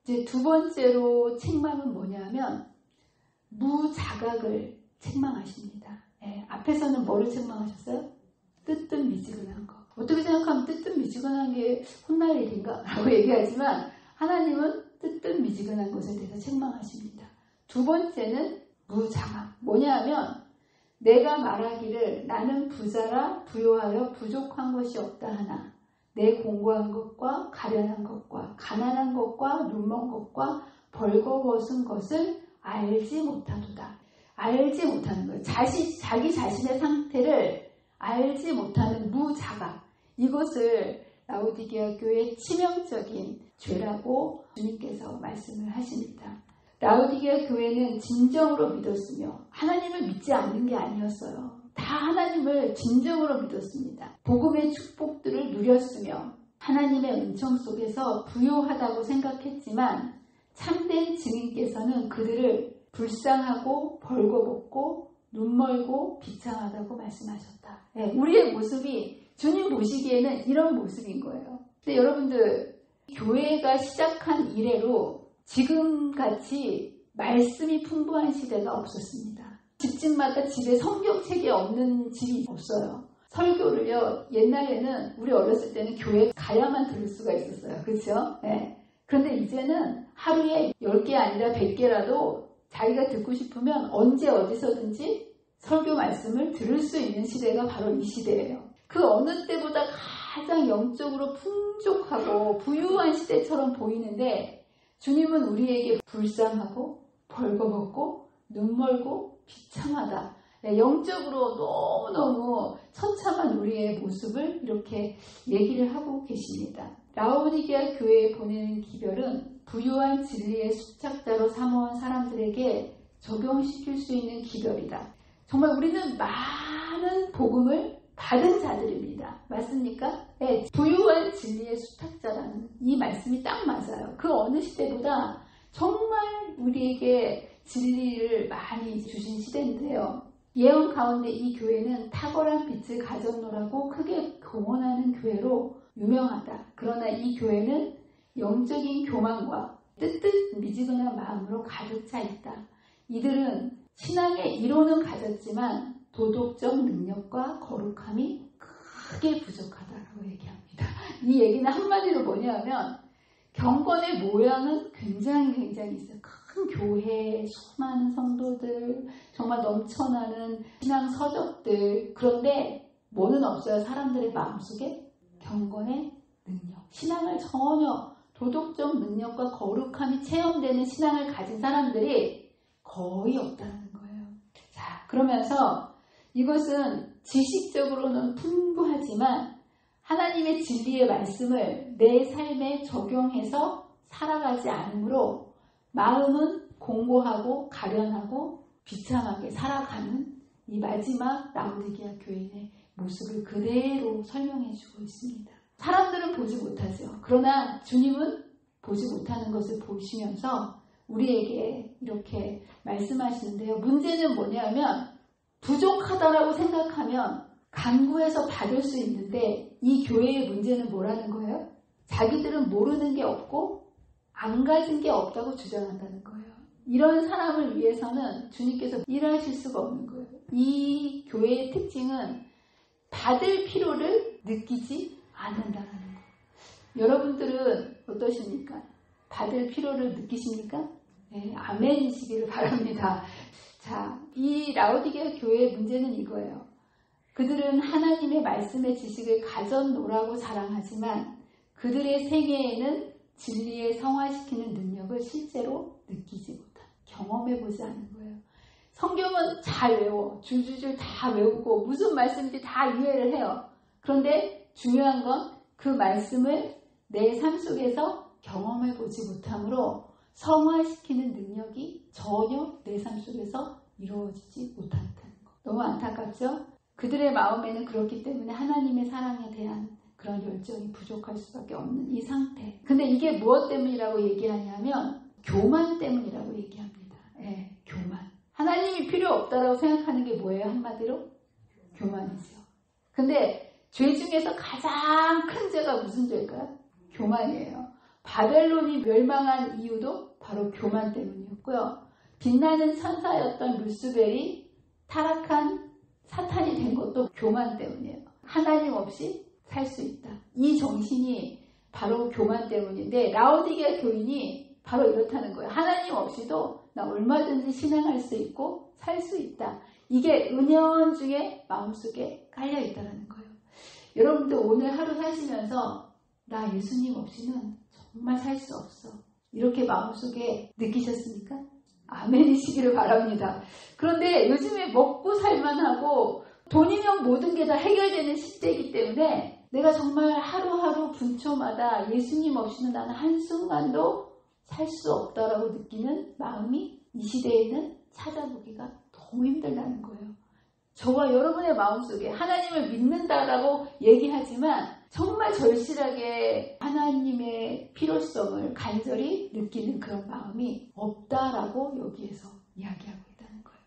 이제 두 번째로 책망은 뭐냐면 무자각을 책망하십니다. 앞에서는 뭐를 책망하셨어요? 뜨뜻미지근한 거. 어떻게 생각하면 뜨뜻미지근한 게 혼날 일인가? 라고 얘기하지만 하나님은 뜨뜻미지근한 것에 대해서 책망하십니다. 두 번째는 무자각. 뭐냐 하면 내가 말하기를 나는 부자라 부요하여 부족한 것이 없다 하나 내 공고한 것과 가련한 것과 가난한 것과 눈먼 것과 벌거벗은 것을 알지 못하도다. 알지 못하는 거예요. 자기 자신의 상태를 알지 못하는 무자각. 이것을 라오디게아 교회의 치명적인 죄라고 주님께서 말씀을 하십니다. 라오디게아 교회는 진정으로 믿었으며 하나님을 믿지 않는 게 아니었어요. 다 하나님을 진정으로 믿었습니다. 복음의 축복들을 누렸으며 하나님의 은총 속에서 부요하다고 생각했지만 참된 증인께서는 그들을 불쌍하고 벌거벗고 눈멀고 비참하다고 말씀하셨다. 우리의 모습이 주님 보시기에는 이런 모습인 거예요. 근데 여러분들 교회가 시작한 이래로 지금같이 말씀이 풍부한 시대가 없었습니다. 집집마다 집에 성경책이 없는 집이 없어요. 설교를요, 옛날에는 우리 어렸을 때는 교회 가야만 들을 수가 있었어요. 그렇죠? 그런데 이제는 하루에 10개 아니라 100개라도 자기가 듣고 싶으면 언제 어디서든지 설교 말씀을 들을 수 있는 시대가 바로 이 시대예요. 그 어느 때보다 가장 영적으로 풍족하고 부유한 시대처럼 보이는데 주님은 우리에게 불쌍하고 벌거벗고 눈멀고 비참하다. 영적으로 너무너무 처참한 우리의 모습을 이렇게 얘기를 하고 계십니다. 라오디게아 교회에 보내는 기별은 부유한 진리의 숙착자로 삼아온 사람들에게 적용시킬 수 있는 기별이다. 정말 우리는 많은 복음을 받은 자들입니다. 맞습니까? 부유한 진리의 숙착자라는 이 말씀이 딱 맞아요. 그 어느 시대보다 정말 우리에게 진리를 많이 주신 시대인데요. 예언 가운데 이 교회는 탁월한 빛을 가졌노라고 크게 공언하는 교회로 유명하다. 그러나 이 교회는 영적인 교만과 뜨뜻미지근한 마음으로 가득 차 있다. 이들은 신앙의 이론은 가졌지만 도덕적 능력과 거룩함이 크게 부족하다라고 얘기합니다. 이 얘기는 한마디로 뭐냐면 경건의 모양은 굉장히 있어요. 큰 교회, 수많은 성도들, 정말 넘쳐나는 신앙 서적들. 그런데 뭐는 없어요. 사람들의 마음속에 경건의 능력, 신앙을 전혀 도덕적 능력과 거룩함이 체험되는 신앙을 가진 사람들이 거의 없다는 거예요. 자, 그러면서 이것은 지식적으로는 풍부하지만 하나님의 진리의 말씀을 내 삶에 적용해서 살아가지 않으므로 마음은 공고하고 가련하고 비참하게 살아가는 이 마지막 라오디게아 교인의 모습을 그대로 설명해주고 있습니다. 사람들은 보지 못하죠. 그러나 주님은 보지 못하는 것을 보시면서 우리에게 이렇게 말씀하시는데요. 문제는 뭐냐면 부족하다라고 생각하면 간구해서 받을 수 있는데 이 교회의 문제는 뭐라는 거예요? 자기들은 모르는 게 없고 안 가진 게 없다고 주장한다는 거예요. 이런 사람을 위해서는 주님께서 일하실 수가 없는 거예요. 이 교회의 특징은 받을 필요를 느끼지 않는다는 거. 여러분들은 어떠십니까? 받을 필요를 느끼십니까? 네, 아멘이시기를 바랍니다. 자, 이 라오디게아 교회의 문제는 이거예요. 그들은 하나님의 말씀의 지식을 가졌노라고 자랑하지만 그들의 생애에는 진리에 성화시키는 능력을 실제로 느끼지 못한, 경험해보지 않는 거예요. 성경은 잘 외워, 줄줄줄 다 외우고 무슨 말씀인지 다 이해를 해요. 그런데 중요한 건 그 말씀을 내 삶 속에서 경험해보지 못하므로 성화시키는 능력이 전혀 내 삶 속에서 이루어지지 못한다는 거. 너무 안타깝죠? 그들의 마음에는 그렇기 때문에 하나님의 사랑에 대한 그런 열정이 부족할 수밖에 없는 이 상태. 근데 이게 무엇 때문이라고 얘기하냐면 교만 때문이라고 얘기합니다. 예, 교만. 하나님이 필요 없다라고 생각하는 게 뭐예요? 한마디로? 교만이죠. 근데 죄 중에서 가장 큰 죄가 무슨 죄일까요? 교만이에요. 바벨론이 멸망한 이유도 바로 교만 때문이었고요. 빛나는 천사였던 루스벨이 타락한 사탄이 된 것도 교만 때문이에요. 하나님 없이 살 수 있다. 이 정신이 바로 교만 때문인데 라오디게아 교인이 바로 이렇다는 거예요. 하나님 없이도 나 얼마든지 신앙할 수 있고 살 수 있다. 이게 은연중에 마음속에 깔려있다는 거예요. 여러분들 오늘 하루 사시면서 나 예수님 없이는 정말 살 수 없어. 이렇게 마음속에 느끼셨습니까? 아멘이시기를 바랍니다. 그런데 요즘에 먹고 살만하고 돈이면 모든 게 다 해결되는 시대이기 때문에 내가 정말 하루하루 분초마다 예수님 없이는 나는 한순간도 살 수 없다라고 느끼는 마음이 이 시대에는 찾아보기가 너무 힘들다는 거예요. 저와 여러분의 마음속에 하나님을 믿는다라고 얘기하지만 정말 절실하게 하나님의 필요성을 간절히 느끼는 그런 마음이 없다라고 여기에서 이야기하고 있다는 거예요.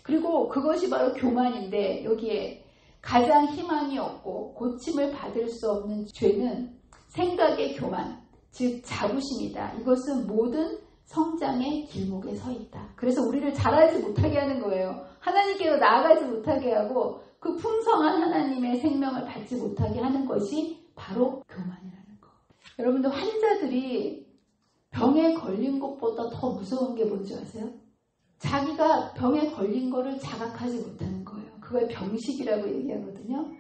그리고 그것이 바로 교만인데 여기에 가장 희망이 없고 고침을 받을 수 없는 죄는 생각의 교만, 즉 자부심이다. 이것은 모든 성장의 길목에 서 있다. 그래서 우리를 자라지 못하게 하는 거예요. 하나님께로 나아가지 못하게 하고 그 풍성한 하나님의 생명을 받지 못하게 하는 것이 바로 교만이라는 거. 여러분들 환자들이 병에 걸린 것보다 더 무서운 게 뭔지 아세요? 자기가 병에 걸린 거를 자각하지 못하는 거예요. 그걸 병식이라고 얘기하거든요.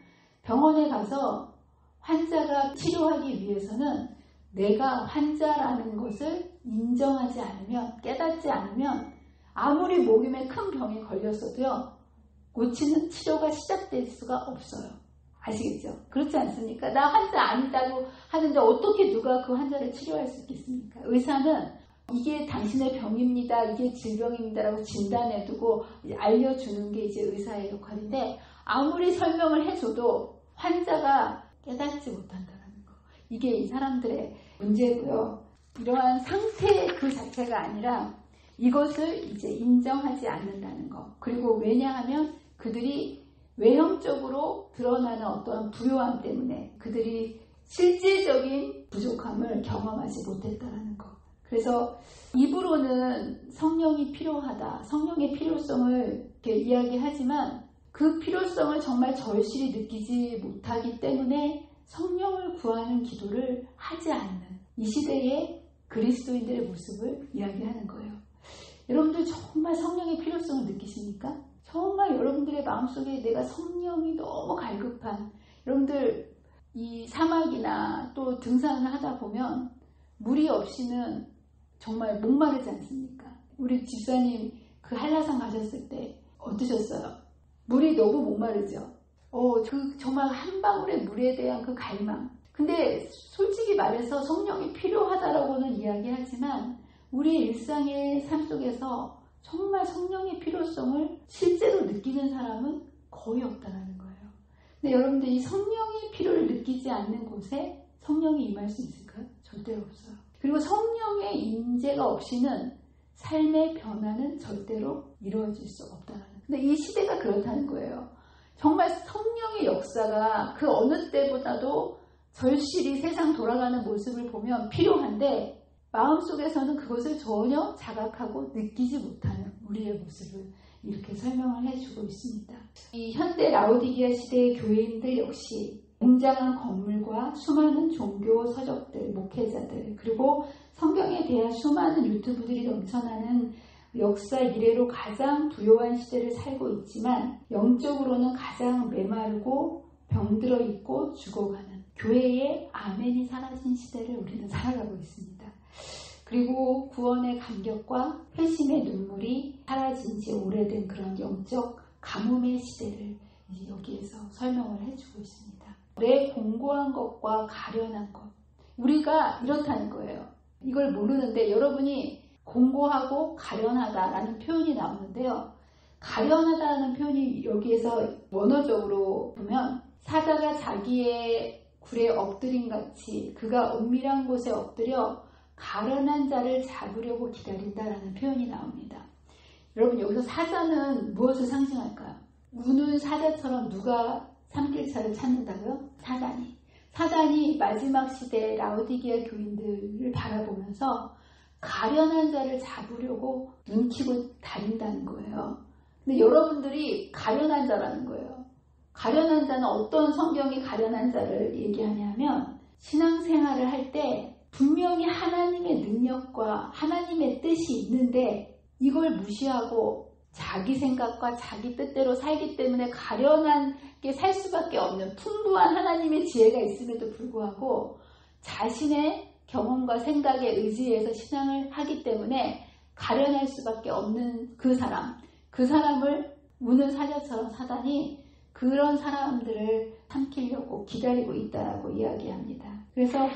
병원에 가서 환자가 치료하기 위해서는 내가 환자라는 것을 인정하지 않으면, 깨닫지 않으면 아무리 목임에 큰 병이 걸렸어도요, 고치는 치료가 시작될 수가 없어요. 아시겠죠? 그렇지 않습니까? 나 환자 아니다고 하는데 어떻게 누가 그 환자를 치료할 수 있겠습니까? 의사는 이게 당신의 병입니다, 이게 질병입니다라고 진단해두고 알려주는 게 이제 의사의 역할인데 아무리 설명을 해줘도 환자가 깨닫지 못한다는 거. 이게 이 사람들의 문제고요. 이러한 상태 그 자체가 아니라 이것을 이제 인정하지 않는다는 것. 그리고 왜냐하면 그들이 외형적으로 드러나는 어떠한 부요함 때문에 그들이 실질적인 부족함을 경험하지 못했다는 것. 그래서 입으로는 성령이 필요하다, 성령의 필요성을 이렇게 이야기하지만 그 필요성을 정말 절실히 느끼지 못하기 때문에 성령을 구하는 기도를 하지 않는 이 시대의 그리스도인들의 모습을 이야기하는 거예요. 여러분들 정말 성령의 필요성을 느끼십니까? 정말 여러분들의 마음속에 내가 성령이 너무 갈급한, 여러분들 이 사막이나 또 등산을 하다 보면 물이 없이는 정말 목마르지 않습니까? 우리 집사님 그 한라산 가셨을 때 어떠셨어요? 물이 너무 목마르죠? 정말 한 방울의 물에 대한 그 갈망. 근데 솔직히 말해서 성령이 필요하다라고는 이야기하지만 우리 일상의 삶 속에서 정말 성령의 필요성을 실제로 느끼는 사람은 거의 없다는 거예요. 근데 여러분들 이 성령의 필요를 느끼지 않는 곳에 성령이 임할 수 있을까요? 절대로 없어요. 그리고 성령의 임재가 없이는 삶의 변화는 절대로 이루어질 수 없다는 거예요. 근데 이 시대가 그렇다는 거예요. 정말 성령의 역사가 그 어느 때보다도 절실히 세상 돌아가는 모습을 보면 필요한데 마음속에서는 그것을 전혀 자각하고 느끼지 못하는 우리의 모습을 이렇게 설명을 해주고 있습니다. 이 현대 라오디게아 시대의 교회인들 역시 웅장한 건물과 수많은 종교 서적들, 목회자들, 그리고 성경에 대한 수많은 유튜브들이 넘쳐나는 역사 이래로 가장 부요한 시대를 살고 있지만 영적으로는 가장 메마르고 병들어 있고 죽어가는 교회의 아멘이 사라진 시대를 우리는 살아가고 있습니다. 그리고 구원의 감격과 회심의 눈물이 사라진 지 오래된 그런 영적 가뭄의 시대를 여기에서 설명을 해주고 있습니다. 내 공고한 것과 가련한 것. 우리가 이렇다는 거예요. 이걸 모르는데 여러분이 공고하고 가련하다라는 표현이 나오는데요. 가련하다는 표현이 여기에서 원어적으로 보면 사자가 자기의 굴에 엎드린 같이 그가 은밀한 곳에 엎드려 가련한 자를 잡으려고 기다린다라는 표현이 나옵니다. 여러분 여기서 사자는 무엇을 상징할까요? 우는 사자처럼 누가 삼킬차를 찾는다고요? 사단이 마지막 시대 라오디게아 교인들을 바라보면서 가련한 자를 잡으려고 눈키고 다닌다는 거예요. 근데 여러분들이 가련한 자라는 거예요. 가련한 자는 어떤 성경이 가련한 자를 얘기하냐면 신앙생활을 할 때 분명히 하나님의 능력과 하나님의 뜻이 있는데 이걸 무시하고 자기 생각과 자기 뜻대로 살기 때문에 가련하게 살 수밖에 없는 풍부한 하나님의 지혜가 있음에도 불구하고 자신의 경험과 생각에 의지해서 신앙을 하기 때문에 가련할 수밖에 없는 그 사람을 우는 사자처럼 사단이 그런 사람들을 삼키려고 기다리고 있다라고 이야기합니다. 그래서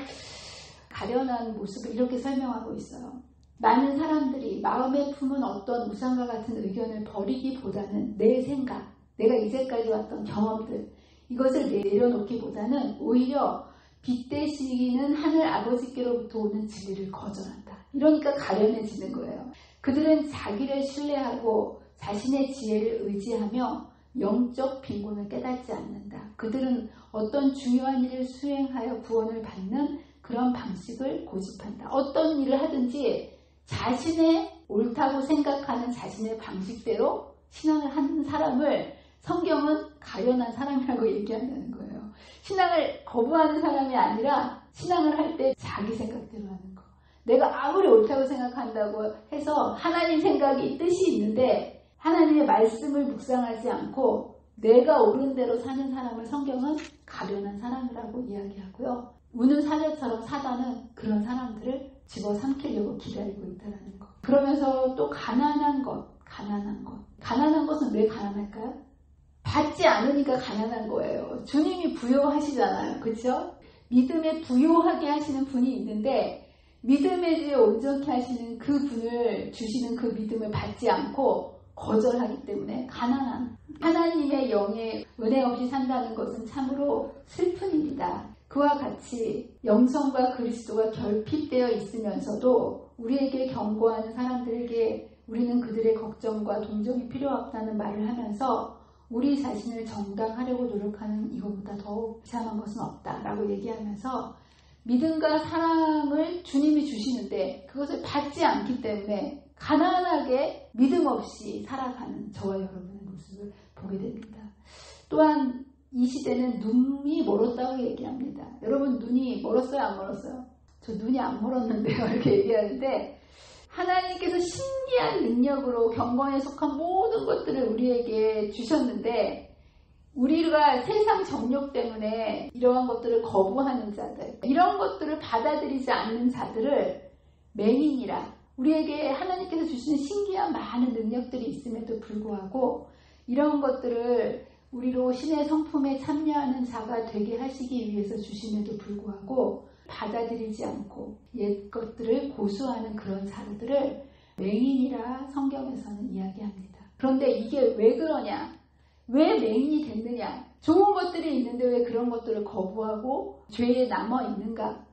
가련한 모습을 이렇게 설명하고 있어요. 많은 사람들이 마음에 품은 어떤 우상과 같은 의견을 버리기보다는 내 생각, 내가 이제까지 왔던 경험들, 이것을 내려놓기보다는 오히려 빗대시기는 하늘 아버지께로부터 오는 진리를 거절한다. 이러니까 가련해지는 거예요. 그들은 자기를 신뢰하고 자신의 지혜를 의지하며 영적 빈곤을 깨닫지 않는다. 그들은 어떤 중요한 일을 수행하여 구원을 받는 그런 방식을 고집한다. 어떤 일을 하든지 자신의 옳다고 생각하는 자신의 방식대로 신앙을 하는 사람을 성경은 가련한 사람이라고 얘기한다는 거예요. 신앙을 거부하는 사람이 아니라 신앙을 할 때 자기 생각대로 하는 거. 내가 아무리 옳다고 생각한다고 해서 하나님 생각이 뜻이 있는데 하나님의 말씀을 묵상하지 않고 내가 옳은 대로 사는 사람을 성경은 가련한 사람이라고 이야기하고요. 우는 사자처럼 사단은 그런 사람들을 집어삼키려고 기다리고 있다는 것. 그러면서 또 가난한 것은 왜 가난할까요? 받지 않으니까 가난한 거예요. 주님이 부요하시잖아요. 그렇죠? 믿음에 부요하게 하시는 분이 있는데 믿음에 대해 온전케 하시는 그 분을 주시는 그 믿음을 받지 않고 거절하기 때문에 가난한 하나님의 영에 은혜 없이 산다는 것은 참으로 슬픈 일이다. 그와 같이 영성과 그리스도가 결핍되어 있으면서도 우리에게 경고하는 사람들에게 우리는 그들의 걱정과 동정이 필요 없다는 말을 하면서 우리 자신을 정당하려고 노력하는 이것보다 더 비참한 것은 없다라고 얘기하면서 믿음과 사랑을 주님이 주시는데 그것을 받지 않기 때문에 가난하게 믿음 없이 살아가는 저와 여러분의 모습을 보게 됩니다. 또한 이 시대는 눈이 멀었다고 얘기합니다. 여러분 눈이 멀었어요? 안 멀었어요? 저 눈이 안 멀었는데요. 이렇게 얘기하는데 하나님께서 신기한 능력으로 경건에 속한 모든 것들을 우리에게 주셨는데 우리가 세상 정욕 때문에 이러한 것들을 거부하는 자들, 이런 것들을 받아들이지 않는 자들을 맹인이라 우리에게 하나님께서 주시는 신기한 많은 능력들이 있음에도 불구하고 이런 것들을 우리로 신의 성품에 참여하는 자가 되게 하시기 위해서 주심에도 불구하고 받아들이지 않고 옛 것들을 고수하는 그런 자들을 맹인이라 성경에서는 이야기합니다. 그런데 이게 왜 그러냐? 왜 맹인이 됐느냐? 좋은 것들이 있는데 왜 그런 것들을 거부하고 죄에 남아 있는가?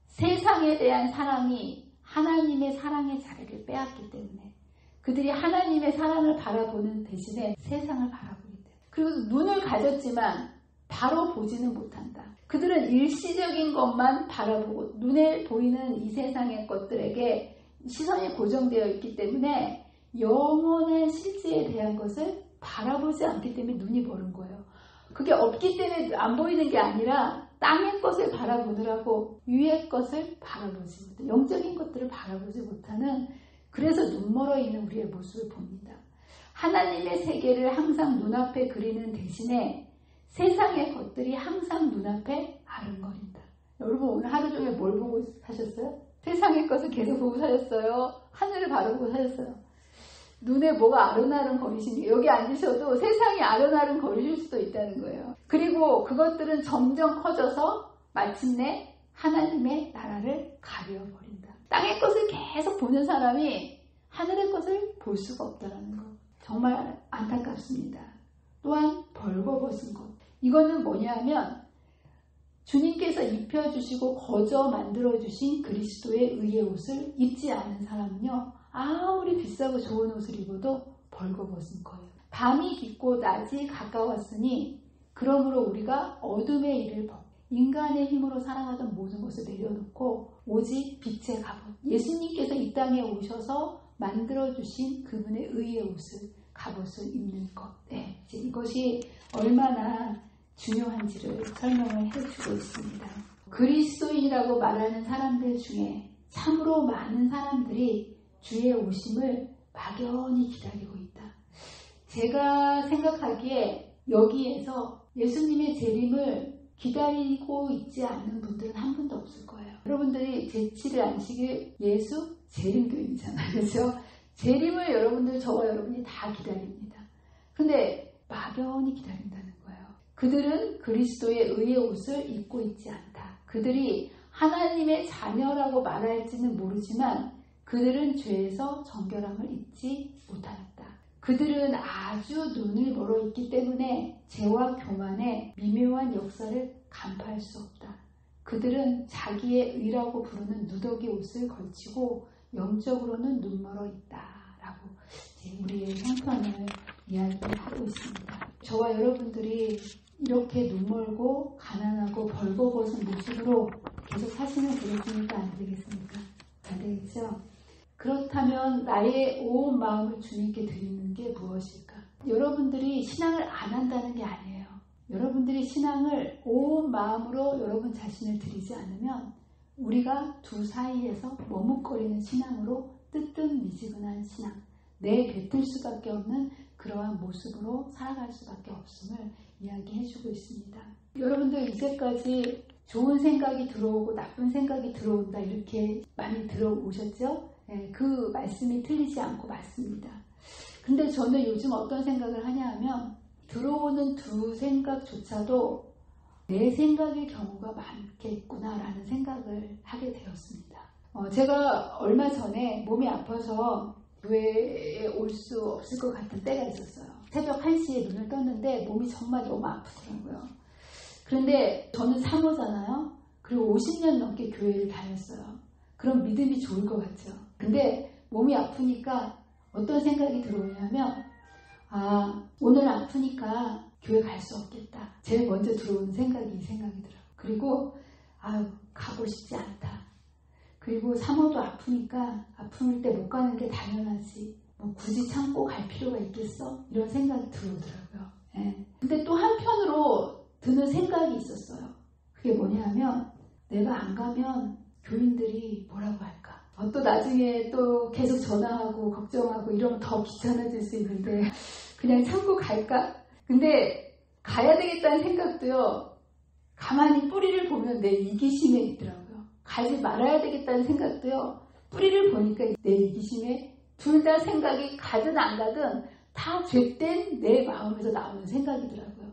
세상에 대한 사랑이 하나님의 사랑의 자리를 빼앗기 때문에 그들이 하나님의 사랑을 바라보는 대신에 세상을 바라보기 때문에 그리고 눈을 가졌지만 바로 보지는 못한다. 그들은 일시적인 것만 바라보고 눈에 보이는 이 세상의 것들에게 시선이 고정되어 있기 때문에 영원한 실제에 대한 것을 바라보지 않기 때문에 눈이 멀은 거예요. 그게 없기 때문에 안 보이는 게 아니라 땅의 것을 바라보느라고 위의 것을 바라보지 못해 영적인 것들을 바라보지 못하는 그래서 눈 멀어 있는 우리의 모습을 봅니다. 하나님의 세계를 항상 눈앞에 그리는 대신에 세상의 것들이 항상 눈앞에 아른거린다. 여러분 오늘 하루 종일 뭘 보고 사셨어요? 세상의 것을 계속 보고 사셨어요? 하늘을 바라보고 사셨어요? 눈에 뭐가 아른아른 거리시니 여기 앉으셔도 세상이 아른아른 거리실 수도 있다는 거예요. 그리고 그것들은 점점 커져서 마침내 하나님의 나라를 가려버린다. 땅의 것을 계속 보는 사람이 하늘의 것을 볼 수가 없다는 것. 정말 안타깝습니다. 또한 벌거벗은 것. 이거는 뭐냐 하면 주님께서 입혀주시고 거저 만들어주신 그리스도의 의의 옷을 입지 않은 사람은요. 아무리 비싸고 좋은 옷을 입어도 벌거벗은 거예요. 밤이 깊고 낮이 가까웠으니 그러므로 우리가 어둠의 일을 벗고 인간의 힘으로 살아가던 모든 것을 내려놓고 오직 빛의 갑옷 예수님께서 이 땅에 오셔서 만들어주신 그분의 의의 옷을 갑옷을 입는 것. 네, 이제 이것이 얼마나 중요한지를 설명을 해주고 있습니다. 그리스도인이라고 말하는 사람들 중에 참으로 많은 사람들이 주의 오심을 막연히 기다리고 있다. 제가 생각하기에 여기에서 예수님의 재림을 기다리고 있지 않는 분들은 한 분도 없을 거예요. 여러분들이 제7일 안식일 예수 재림교인이잖아요. 그렇죠? 재림을 여러분들, 저와 여러분이 다 기다립니다. 근데 막연히 기다린다는 거예요. 그들은 그리스도의 의의 옷을 입고 있지 않다. 그들이 하나님의 자녀라고 말할지는 모르지만 그들은 죄에서 정결함을 잊지 못하였다. 그들은 아주 눈을 멀어 있기 때문에 죄와 교만의 미묘한 역사를 간파할 수 없다. 그들은 자기의 의라고 부르는 누더기 옷을 걸치고 영적으로는 눈멀어 있다라고 우리의 형편을 이야기하고 있습니다. 저와 여러분들이 이렇게 눈멀고 가난하고 벌거벗은 모습으로 계속 사시면 되겠습니까? 안 되겠습니까? 안 되겠죠? 그렇다면 나의 온 마음을 주님께 드리는 게 무엇일까? 여러분들이 신앙을 안 한다는 게 아니에요. 여러분들이 신앙을 온 마음으로 여러분 자신을 드리지 않으면 우리가 두 사이에서 머뭇거리는 신앙으로 뜨뜻미지근한 신앙, 내뱉을 수밖에 없는 그러한 모습으로 살아갈 수밖에 없음을 이야기해주고 있습니다. 여러분들 이제까지 좋은 생각이 들어오고 나쁜 생각이 들어온다 이렇게 많이 들어오셨죠? 네, 그 말씀이 틀리지 않고 맞습니다. 근데 저는 요즘 어떤 생각을 하냐 하면 들어오는 두 생각조차도 내 생각일 경우가 많겠구나라는 생각을 하게 되었습니다. 제가 얼마 전에 몸이 아파서 교회에 올 수 없을 것 같은 때가 있었어요. 새벽 1시에 눈을 떴는데 몸이 정말 너무 아프더라고요. 그런데 저는 사모잖아요. 그리고 50년 넘게 교회를 다녔어요. 그럼 믿음이 좋을 것 같죠. 근데 몸이 아프니까 어떤 생각이 들어오냐면 오늘 아프니까 교회 갈 수 없겠다. 제일 먼저 들어오는 생각이 이 생각이 들어요. 그리고 가고 싶지 않다. 그리고 사모도 아프니까 아플 때 못 가는 게 당연하지. 굳이 참고 갈 필요가 있겠어? 이런 생각이 들어오더라고요. 예. 근데 또 한편으로 드는 생각이 있었어요. 그게 뭐냐면 내가 안 가면 교인들이 뭐라고 할까? 또 나중에 또 계속 전화하고 걱정하고 이러면 더 귀찮아질 수 있는데 그냥 참고 갈까? 근데 가야 되겠다는 생각도요. 가만히 뿌리를 보면 내 이기심에 있더라고요. 가지 말아야 되겠다는 생각도요. 뿌리를 보니까 내 이기심에 둘 다 생각이 가든 안 가든 다 죄된 내 마음에서 나오는 생각이더라고요.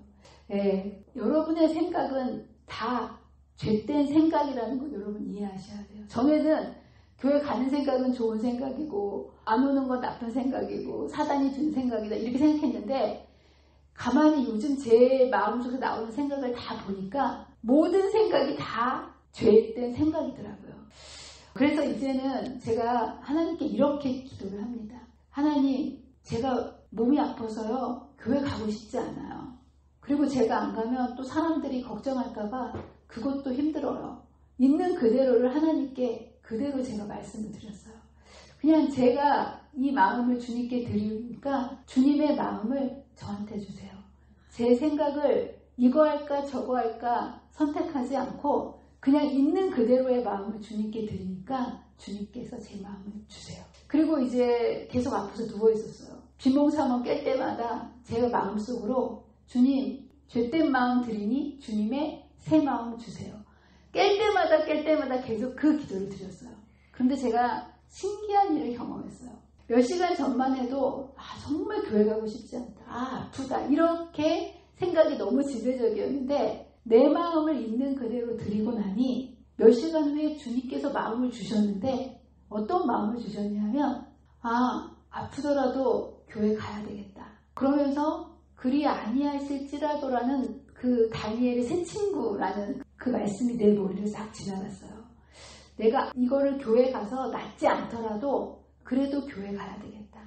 예, 여러분의 생각은 다 죄된 생각이라는 거 여러분 이해하셔야 돼요. 전에는 교회 가는 생각은 좋은 생각이고 안 오는 건 나쁜 생각이고 사단이 준 생각이다 이렇게 생각했는데 가만히 요즘 제 마음속에 나오는 생각을 다 보니까 모든 생각이 다 죄된 생각이더라고요. 그래서 이제는 제가 하나님께 이렇게 기도를 합니다. 하나님, 제가 몸이 아파서요 교회 가고 싶지 않아요. 그리고 제가 안 가면 또 사람들이 걱정할까봐 그것도 힘들어요. 있는 그대로를 하나님께 그대로 제가 말씀을 드렸어요. 그냥 제가 이 마음을 주님께 드리니까 주님의 마음을 저한테 주세요. 제 생각을 이거 할까 저거 할까 선택하지 않고 그냥 있는 그대로의 마음을 주님께 드리니까 주님께서 제 마음을 주세요. 그리고 이제 계속 앞에서 누워 있었어요. 빈몽사몽 깰 때마다 제 마음속으로 주님 죄된 마음 드리니 주님의 새 마음 주세요. 깰 때마다 계속 그 기도를 드렸어요. 그런데 제가 신기한 일을 경험했어요. 몇 시간 전만 해도 정말 교회 가고 싶지 않다. 아프다. 이렇게 생각이 너무 지배적이었는데 내 마음을 있는 그대로 드리고 나니 몇 시간 후에 주님께서 마음을 주셨는데 어떤 마음을 주셨냐면 아프더라도 교회 가야 되겠다. 그러면서 그리 아니하실지라도라는 그 다니엘의 새 친구라는 그 말씀이 내 머리를 싹 지나갔어요. 내가 이거를 교회 가서 낫지 않더라도 그래도 교회 가야 되겠다.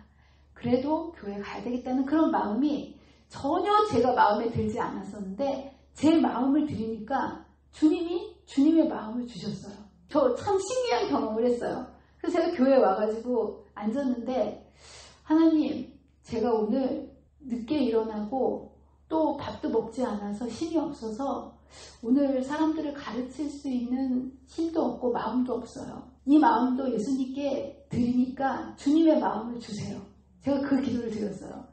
그래도 교회 가야 되겠다는 그런 마음이 전혀 제가 마음에 들지 않았었는데 제 마음을 드리니까 주님이 주님의 마음을 주셨어요. 저 참 신기한 경험을 했어요. 그래서 제가 교회에 와가지고 앉았는데 하나님 제가 오늘 늦게 일어나고 또 밥도 먹지 않아서 힘이 없어서 오늘 사람들을 가르칠 수 있는 힘도 없고 마음도 없어요. 이 마음도 예수님께 드리니까 주님의 마음을 주세요. 제가 그 기도를 드렸어요.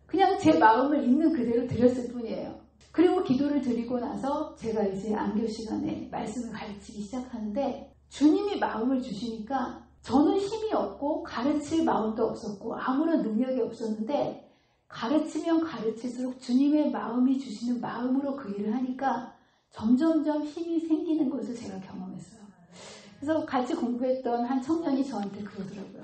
그냥 제 마음을 있는 그대로 드렸을 뿐이에요. 그리고 기도를 드리고 나서 제가 이제 안교 시간에 말씀을 가르치기 시작하는데 주님이 마음을 주시니까 저는 힘이 없고 가르칠 마음도 없었고 아무런 능력이 없었는데 가르치면 가르칠수록 주님의 마음이 주시는 마음으로 그 일을 하니까 점점점 힘이 생기는 것을 제가 경험했어요. 그래서 같이 공부했던 한 청년이 저한테 그러더라고요.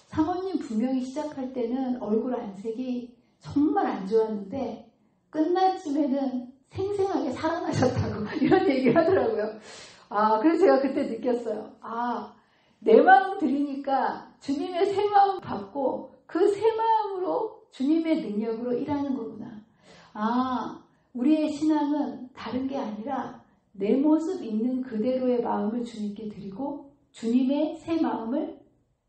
사모님 분명히 시작할 때는 얼굴 안색이 정말 안 좋았는데 끝날 쯤에는 생생하게 살아나셨다고 이런 얘기를 하더라고요. 그래서 제가 그때 느꼈어요. 내 마음 드리니까 주님의 새 마음 받고 그 새 마음으로 주님의 능력으로 일하는 거구나. 우리의 신앙은 다른 게 아니라 내 모습 있는 그대로의 마음을 주님께 드리고 주님의 새 마음을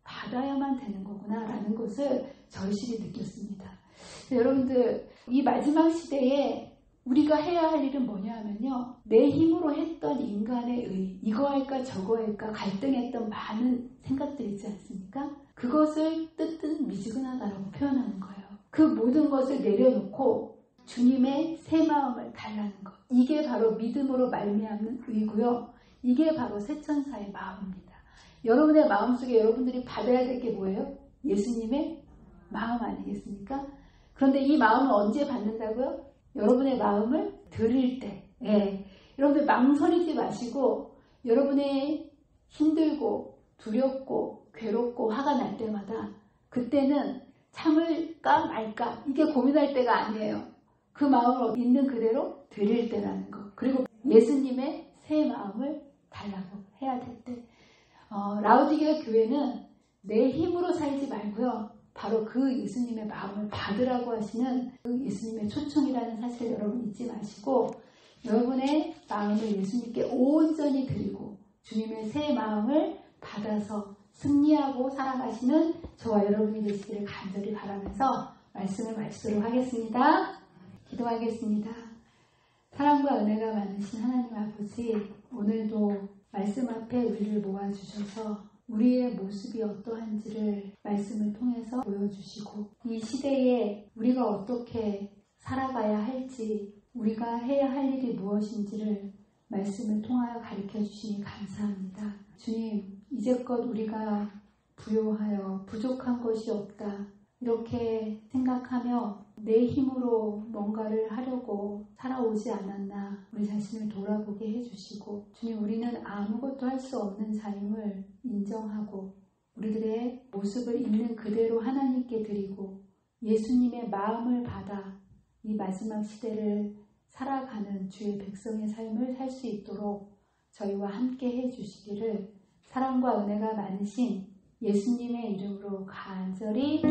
받아야만 되는 거구나 라는 것을 절실히 느꼈습니다. 여러분들 이 마지막 시대에 우리가 해야 할 일은 뭐냐 하면요. 내 힘으로 했던 인간의 의, 이거 할까 저거 할까 갈등했던 많은 생각들 있지 않습니까? 그것을 뜨뜻 미지근하다라고 표현하는 거예요. 그 모든 것을 내려놓고 주님의 새 마음을 달라는 것. 이게 바로 믿음으로 말미암는 의고요. 이게 바로 새천사의 마음입니다. 여러분의 마음속에 여러분들이 받아야 될 게 뭐예요? 예수님의 마음 아니겠습니까? 그런데 이 마음을 언제 받는다고요? 여러분의 마음을 드릴 때. 여러분들 망설이지 마시고 여러분의 힘들고 두렵고 괴롭고 화가 날 때마다 그때는 참을까 말까 이게 고민할 때가 아니에요. 그 마음을 있는 그대로 드릴 때라는 거. 그리고 예수님의 새 마음을 달라고 해야 될 때. 라우디게아 교회는 내 힘으로 살지 말고요. 바로 그 예수님의 마음을 받으라고 하시는 그 예수님의 초청이라는 사실을 여러분 잊지 마시고 여러분의 마음을 예수님께 온전히 드리고 주님의 새 마음을 받아서 승리하고 살아가시는 저와 여러분이 되시기를 간절히 바라면서 말씀을 마치도록 하겠습니다. 기도하겠습니다. 사랑과 은혜가 많으신 하나님 아버지, 오늘도 말씀 앞에 우리를 모아주셔서 우리의 모습이 어떠한지를 말씀을 통해서 보여주시고 이 시대에 우리가 어떻게 살아가야 할지 우리가 해야 할 일이 무엇인지를 말씀을 통하여 가르쳐 주시니 감사합니다. 주님, 이제껏 우리가 부요하여 부족한 것이 없다 이렇게 생각하며 내 힘으로 뭔가를 하려고 살아오지 않았나 우리 자신을 돌아보게 해주시고 주님, 우리는 아무것도 할 수 없는 자임을 인정하고 우리들의 모습을 있는 그대로 하나님께 드리고 예수님의 마음을 받아 이 마지막 시대를 살아가는 주의 백성의 삶을 살 수 있도록 저희와 함께 해주시기를 사랑과 은혜가 많으신 예수님의 이름으로 간절히